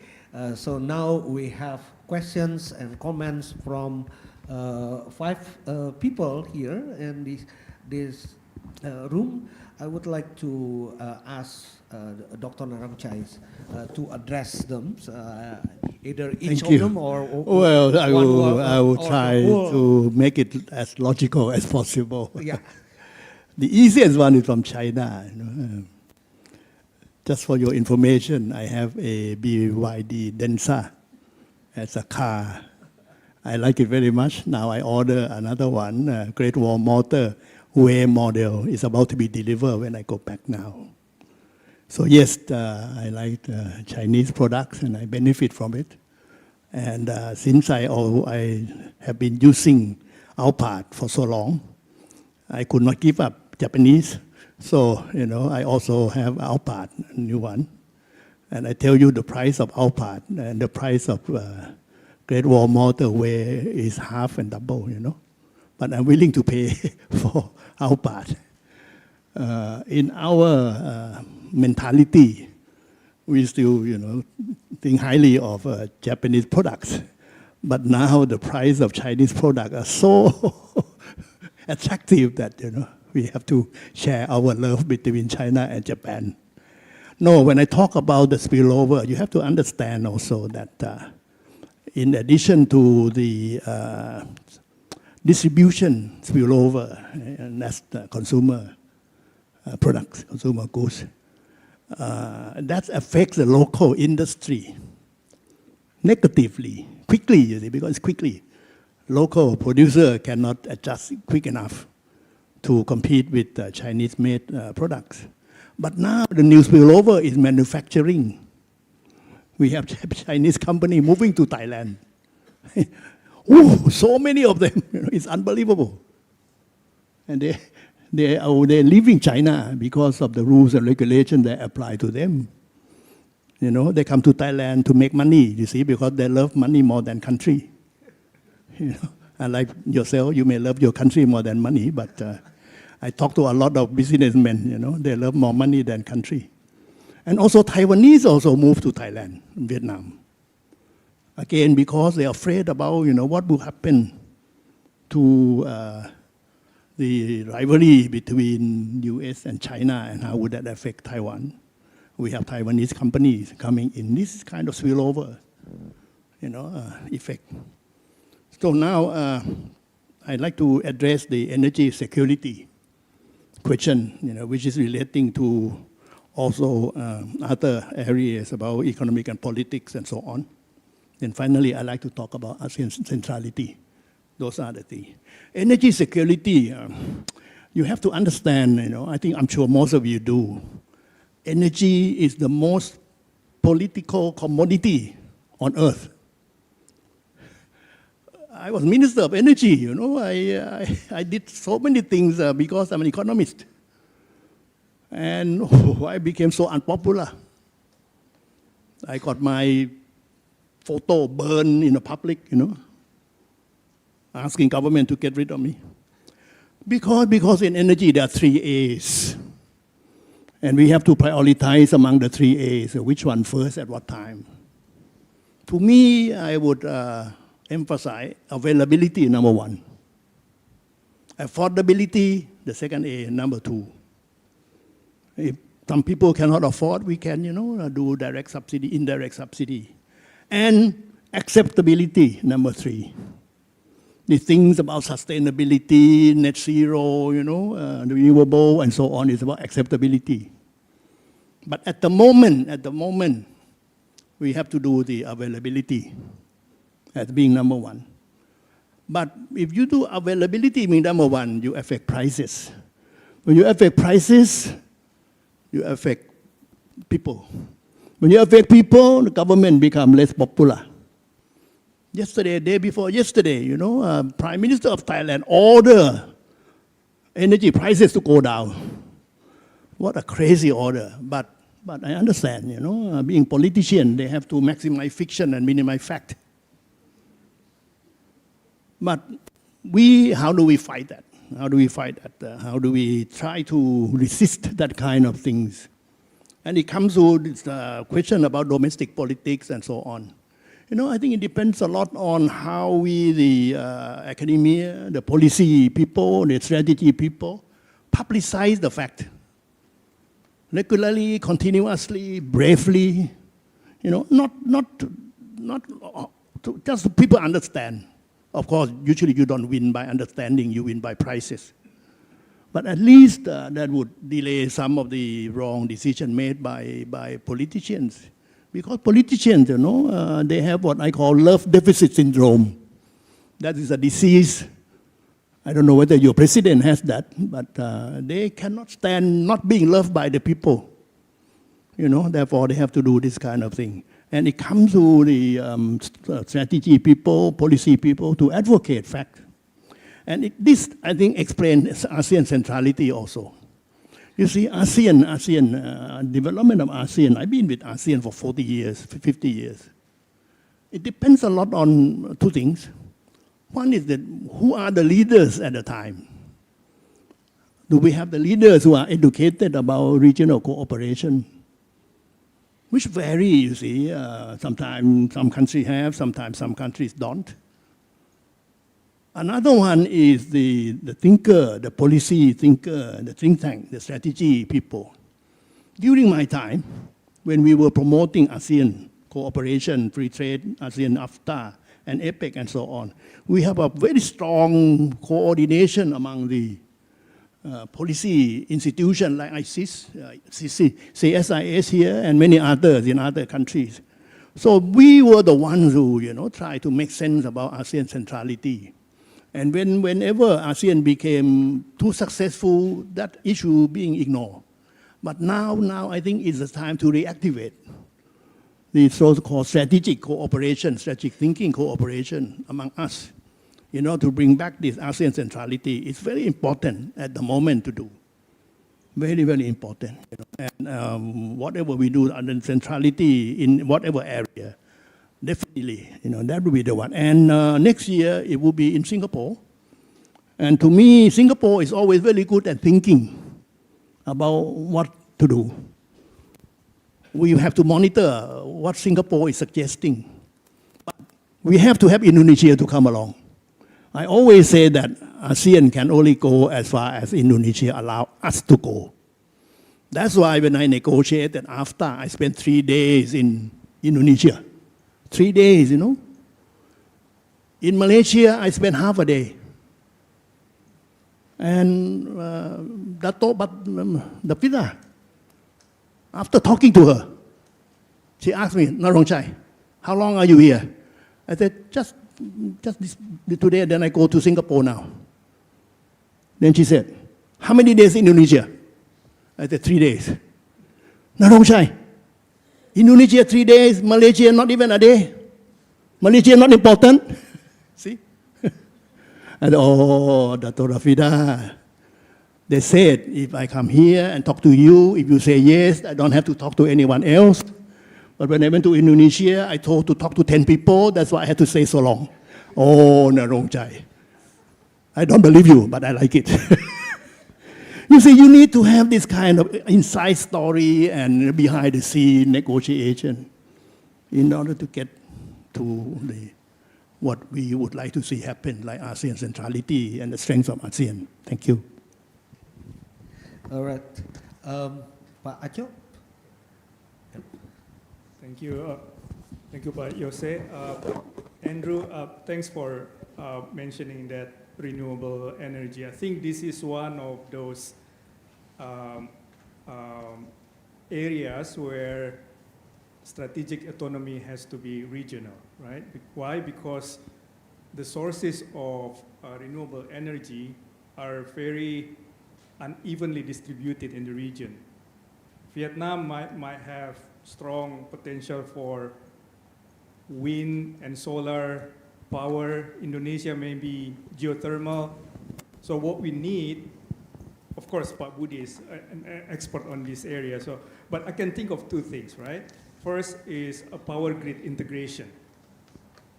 so now we have questions and comments from 5 people here in this room. I would like to ask Dr. Narongchai to address them, either each of them or well, I will or try to make it as logical as possible. Yeah. The easiest one is from China. Just for your information, I have a BYD Denza as a car. I like it very much. Now I order another one, Great Wall Motor Way model. Is about to be delivered when I go back now. So yes, I like Chinese products and I benefit from it. And since I have been using Alphard for so long, I could not give up Japanese. So, I also have Alphard, a new one. And I tell you the price of Alphard and the price of Great Wall Motorway is half and double, But I'm willing to pay for Alphard. In our mentality, we still, think highly of Japanese products. But now the price of Chinese products are so attractive that, we have to share our love between China and Japan. No, when I talk about the spillover, you have to understand also that in addition to the distribution spillover, and that's the consumer products, consumer goods. That affects the local industry negatively, quickly, you see, because quickly. Local producer cannot adjust quick enough to compete with Chinese-made products. But now the new spillover is manufacturing. We have Chinese company moving to Thailand. Ooh, so many of them, it's unbelievable. And they're leaving China because of the rules and regulations that apply to them. They come to Thailand to make money, you see, because they love money more than country. Unlike yourself, you may love your country more than money, but I talk to a lot of businessmen, they love more money than country. And also Taiwanese also move to Thailand, Vietnam. Again, because they're afraid about, what will happen to the rivalry between US and China and how would that affect Taiwan. We have Taiwanese companies coming in this kind of spillover, effect. So now I'd like to address the energy security question, which is relating to also other areas about economic and politics and so on. And finally, I'd like to talk about ASEAN centrality. Those are the things. Energy security, you have to understand, I'm sure most of you do. Energy is the most political commodity on earth. I was Minister of Energy, I did so many things because I'm an economist. And I became so unpopular. I got my photo burned in the public, asking government to get rid of me. Because in energy there are 3 A's. And we have to prioritize among the 3 A's, which one first at what time. To me, I would emphasize availability, number 1. Affordability, the second A, number 2. If some people cannot afford, we can, do direct subsidy, indirect subsidy. And acceptability, number 3. The things about sustainability, net zero, renewable, and so on, is about acceptability. But at the moment, we have to do the availability as being number 1. But if you do availability being number 1, you affect prices. When you affect prices, you affect people. When you affect people, the government becomes less popular. Yesterday, day before yesterday, Prime Minister of Thailand ordered energy prices to go down. What a crazy order. But I understand, being politician, they have to maximize fiction and minimize fact. But how do we fight that? How do we fight that? How do we try to resist that kind of things? And it comes to this question about domestic politics and so on. I think it depends a lot on how we, the academia, the policy people, the strategy people, publicize the fact. Regularly, continuously, bravely, not just so people understand. Of course, usually you don't win by understanding, you win by prices. But at least that would delay some of the wrong decisions made by politicians. Because politicians, they have what I call love deficit syndrome. That is a disease. I don't know whether your president has that, but they cannot stand not being loved by the people. Therefore they have to do this kind of thing. And it comes to the strategy people, policy people to advocate fact. And this, I think, explains ASEAN centrality also. You see, ASEAN, development of ASEAN, I've been with ASEAN for 40 years, 50 years. It depends a lot on 2 things. One is that who are the leaders at the time? Do we have the leaders who are educated about regional cooperation? Which vary, you see. Sometimes some countries have, sometimes some countries don't. Another one is the thinker, the policy thinker, the think tank, the strategy people. During my time, when we were promoting ASEAN cooperation, free trade, ASEAN NAFTA, and APEC, and so on, we have a very strong coordination among the policy institution like ISIS, CSIS here, and many others in other countries. So we were the ones who, try to make sense about ASEAN centrality. And whenever ASEAN became too successful, that issue being ignored. But now I think it's the time to reactivate the so-called strategic cooperation, strategic thinking cooperation among us, to bring back this ASEAN centrality. It's very important at the moment to do. Very, very important. And whatever we do under centrality in whatever area, definitely, that will be the one. And next year, it will be in Singapore. And to me, Singapore is always very good at thinking about what to do. We have to monitor what Singapore is suggesting. But we have to have Indonesia to come along. I always say that ASEAN can only go as far as Indonesia allow us to go. That's why when I negotiated after, I spent 3 days in Indonesia. 3 days, In Malaysia, I spent half a day. And Dato' Dapita, after talking to her, she asked me, Narongchai, how long are you here? I said, just today, then I go to Singapore now. Then she said, how many days in Indonesia? I said, 3 days. Narongchai, Indonesia 3 days, Malaysia not even a day. Malaysia not important. See? And Dato' Rafida, they said, if I come here and talk to you, if you say yes, I don't have to talk to anyone else. But when I went to Indonesia, I told to talk to 10 people. That's why I had to say so long. Oh, Narongchai. I don't believe you, but I like it. You see, you need to have this kind of inside story and behind the scene negotiation in order to get to what we would like to see happen, like ASEAN centrality and the strength of ASEAN. Thank you. All right. Pak Acho? Thank you. Thank you, Pak Yose. Andrew, thanks for mentioning that renewable energy. I think this is one of those areas where strategic autonomy has to be regional, right? Why? Because the sources of renewable energy are very unevenly distributed in the region. Vietnam might have strong potential for wind and solar power. Indonesia may be geothermal. So what we need, of course, Pak Budi is an expert on this area. But I can think of two things, right? First is a power grid integration.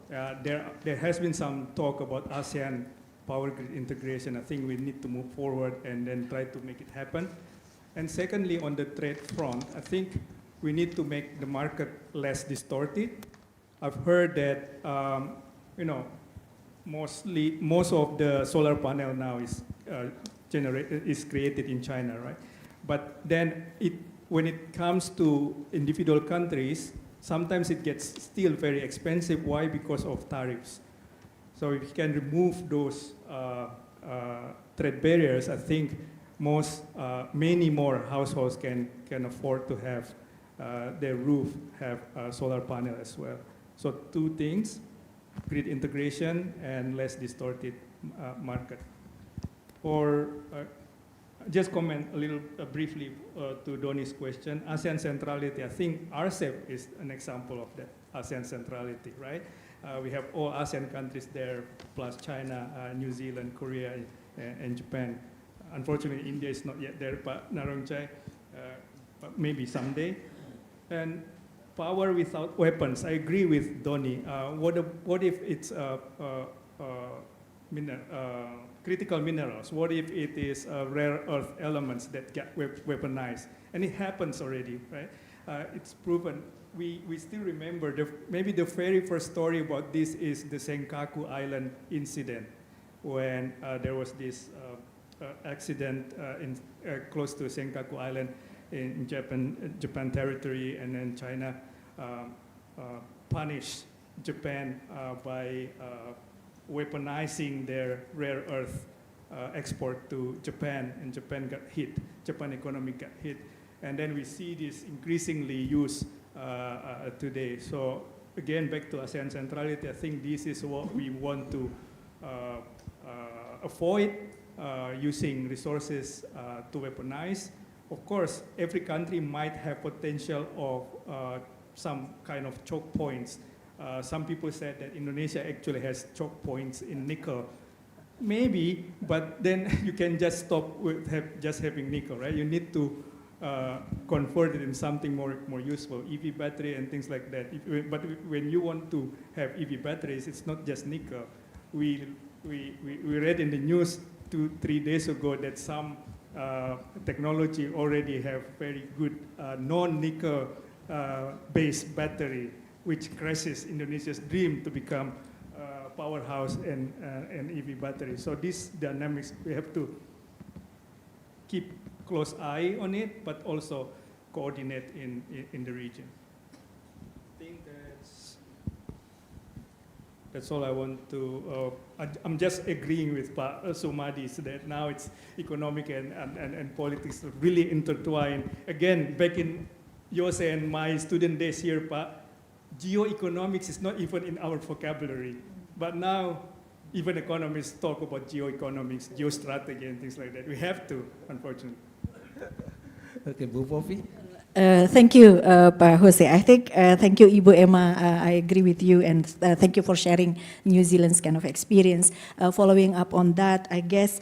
There has been some talk about ASEAN power grid integration. I think we need to move forward and then try to make it happen. And secondly, on the trade front, I think we need to make the market less distorted. I've heard that, most of the solar panel now is created in China, right? But then when it comes to individual countries, sometimes it gets still very expensive. Why? Because of tariffs. So if you can remove those trade barriers, I think many more households can afford to have their roof have a solar panel as well. So two things, grid integration and less distorted market. Or just comment a little briefly to Donnie's question, ASEAN centrality. I think RCEP is an example of that, ASEAN centrality, right? We have all ASEAN countries there, plus China, New Zealand, Korea, and Japan. Unfortunately, India is not yet there, but Narongchai, but maybe someday. And power without weapons, I agree with Donnie. What if it's critical minerals? What if it is rare earth elements that get weaponized? And it happens already, right? It's proven. We still remember, maybe the very first story about this is the Senkaku Island incident, when there was this accident close to Senkaku Island in Japan territory, and then China punished Japan by weaponizing their rare earth export to Japan, and Japan got hit. Japan economy got hit, and then we see this increasingly used today. So again, back to ASEAN centrality, I think this is what we want to avoid, using resources to weaponize. Of course, every country might have potential of some kind of choke points. Some people said that Indonesia actually has choke points in nickel. Maybe, but then you can just stop with just having nickel, right? You need to convert it in something more useful, EV battery and things like that. But when you want to have EV batteries, it's not just nickel. We read in the news 2-3 days ago that some technology already have very good non-nickel based battery, which crashes Indonesia's dream to become powerhouse and EV battery. So these dynamics, we have to keep close eye on it, but also coordinate in the region. I think that's all I want to, I'm just agreeing with Pak Sumadi so that now it's economic and politics really intertwined. Again, back in Yose and my student days here, Pak, geoeconomics is not even in our vocabulary. But now, even economists talk about geoeconomics, geostrategy, and things like that. We have to, unfortunately. Okay, Bu Povi. Thank you, Pak Jose. I think, thank you, Ibu Emma. I agree with you, and thank you for sharing New Zealand's kind of experience. Following up on that, I guess,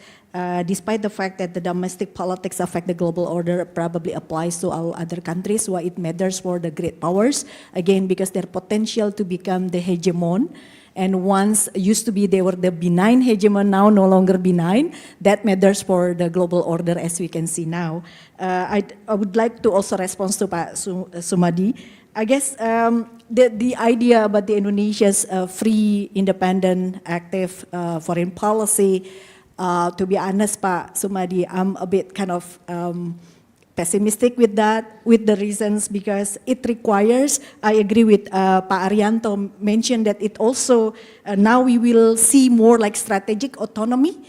despite the fact that the domestic politics affect the global order, probably applies to all other countries, why it matters for the great powers, again, because their potential to become the hegemon. And once used to be they were the benign hegemon, now no longer benign. That matters for the global order, as we can see now. I would like to also respond to Pak Sumadi. I guess the idea about the Indonesia's free, independent, active foreign policy, to be honest, Pak Sumadi, I'm a bit kind of pessimistic with that, with the reasons, because it requires, I agree with Pak Arianto mentioned that it also, now we will see more like strategic autonomy,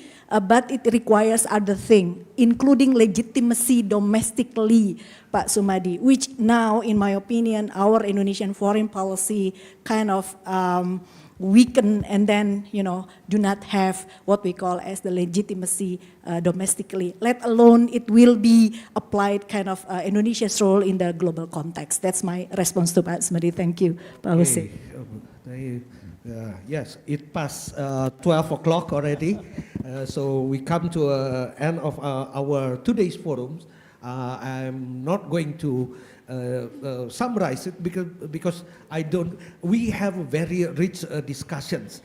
but it requires other things, including legitimacy domestically, Pak Sumadi, which now, in my opinion, our Indonesian foreign policy kind of weaken and then, do not have what we call as the legitimacy domestically, let alone it will be applied kind of Indonesia's role in the global context. That's my response to Pak Sumadi. Thank you, Pak Jose. Yes, it passed 12 o'clock already, so we come to the end of our today's forums. I'm not going to summarize it because we have very rich discussions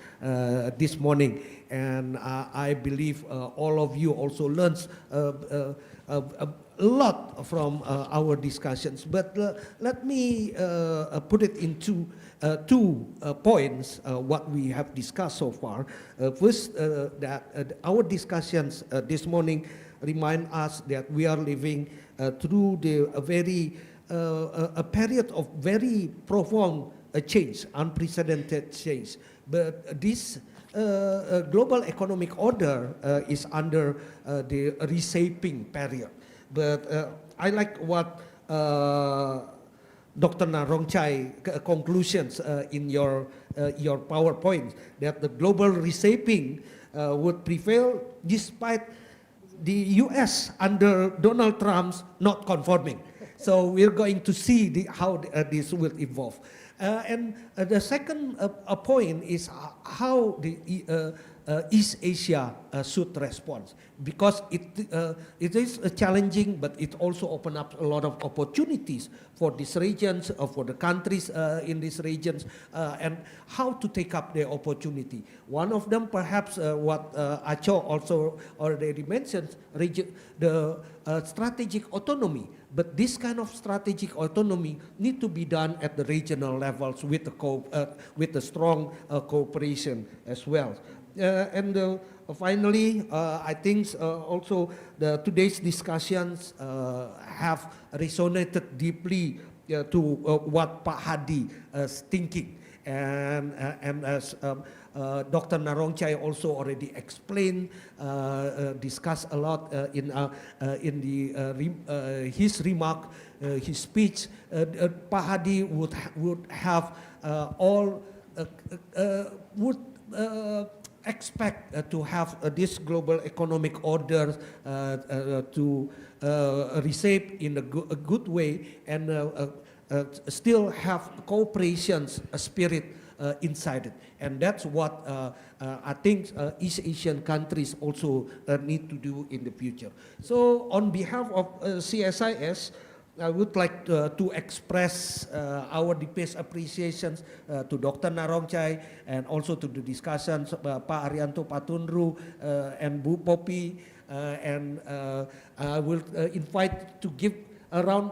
this morning, and I believe all of you also learned a lot from our discussions. But let me put it into 2 points what we have discussed so far. First, that our discussions this morning remind us that we are living through a period of very profound change, unprecedented change. But this global economic order is under the reshaping period. But I like what Dr. Narongchai conclusions in your PowerPoint, that the global reshaping would prevail despite the US under Donald Trump's not conforming. So we're going to see how this will evolve. And the second point is how the East Asia should respond, because it is challenging, but it also opens up a lot of opportunities for these regions, for the countries in these regions, and how to take up the opportunity. One of them, perhaps, what Acho also already mentioned, the strategic autonomy. But this kind of strategic autonomy need to be done at the regional levels with the strong cooperation as well. And finally, I think also today's discussions have resonated deeply to what Pak Hadi is thinking. and as Dr. Narongchai also already explained, discussed a lot in his remark, his speech. Pak Hadi would have would expect to have this global economic order to reshape in a good way and still have cooperation spirit inside it. And that's what I think East Asian countries also need to do in the future. So on behalf of CSIS, I would like to express our deepest appreciations to Dr. Narongchai and also to the discussions Pak Arianto Patunru and Bu Poppy, and I will invite to give a round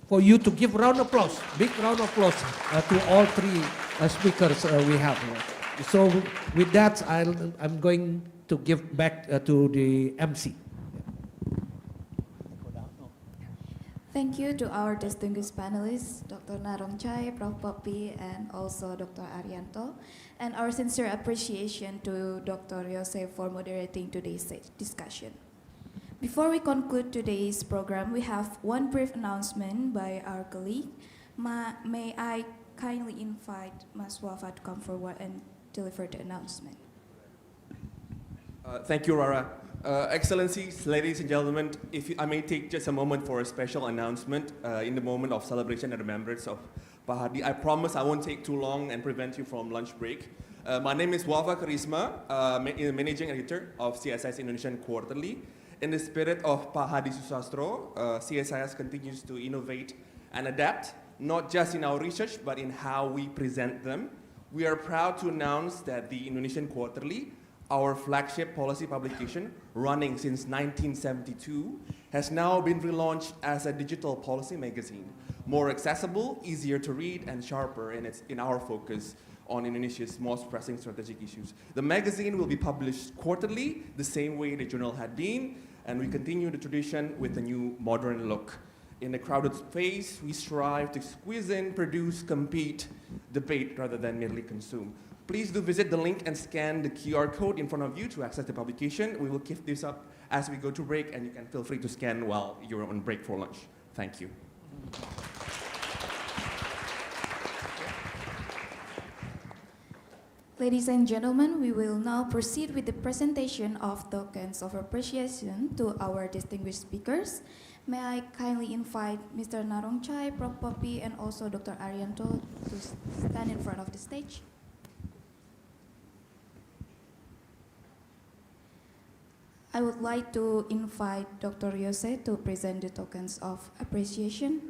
for you to give round applause, big round of applause to all three speakers we have here. So with that, I'm going to give back to the MC. Thank you to our distinguished panelists, Dr. Narongchai, Prof. Poppy, and also Dr. Arianto, and our sincere appreciation to Dr. Yose for moderating today's discussion. Before we conclude today's program, we have one brief announcement by our colleague. May I kindly invite Mas Wafa to come forward and deliver the announcement. Thank you, Rara. Excellencies, ladies and gentlemen, if I may take just a moment for a special announcement in the moment of celebration and remembrance of Pak Hadi. I promise I won't take too long and prevent you from lunch break. My name is Wafa Karisma, Managing Editor of CSIS Indonesian Quarterly. In the spirit of Pak Hadi Soesastro, CSIS continues to innovate and adapt, not just in our research, but in how we present them. We are proud to announce that the Indonesian Quarterly, our flagship policy publication, running since 1972, has now been relaunched as a digital policy magazine, more accessible, easier to read, and sharper in our focus on Indonesia's most pressing strategic issues. The magazine will be published quarterly, the same way the journal had been, and we continue the tradition with a new modern look. In a crowded space, we strive to squeeze in, produce, compete, debate, rather than merely consume. Please do visit the link and scan the QR code in front of you to access the publication. We will keep this up as we go to break, and you can feel free to scan while you're on break for lunch. Thank you. Ladies and gentlemen, we will now proceed with the presentation of tokens of appreciation to our distinguished speakers. May I kindly invite Mr. Narongchai, Prof. Poppy, and also Dr. Arianto to stand in front of the stage. I would like to invite Dr. Yose to present the tokens of appreciation.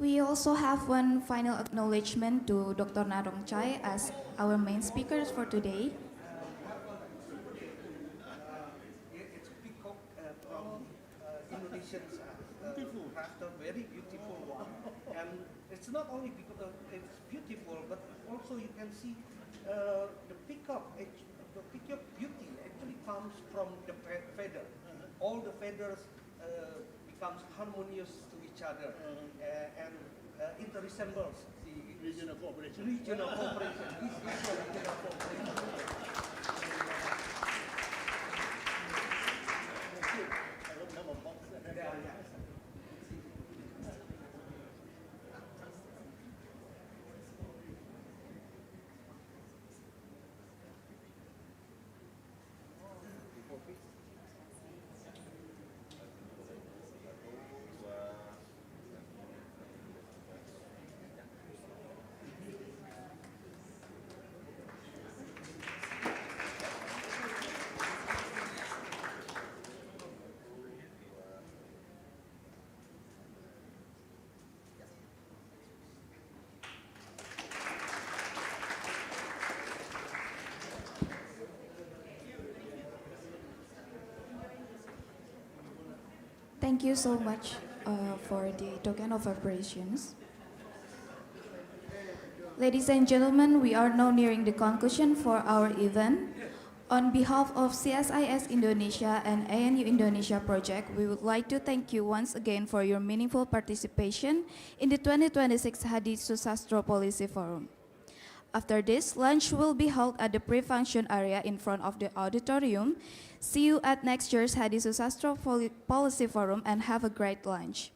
We also have one final acknowledgement to Dr. Narongchai as our main speakers for today. It's a peacock from Indonesian craft, a very beautiful one. And it's not only because it's beautiful, but also you can see the peacock beauty actually comes from the feather. All the feathers becomes harmonious to each other, and it resembles the regional cooperation. Regional cooperation. This is the regional cooperation. I don't have a box. Thank you so much for the token of appreciations. Ladies and gentlemen, we are now nearing the conclusion for our event. On behalf of CSIS Indonesia and ANU Indonesia Project, we would like to thank you once again for your meaningful participation in the 2026 Hadi Soesastro Policy Forum. After this, lunch will be held at the pre-function area in front of the auditorium. See you at next year's Hadi Soesastro Policy Forum and have a great lunch.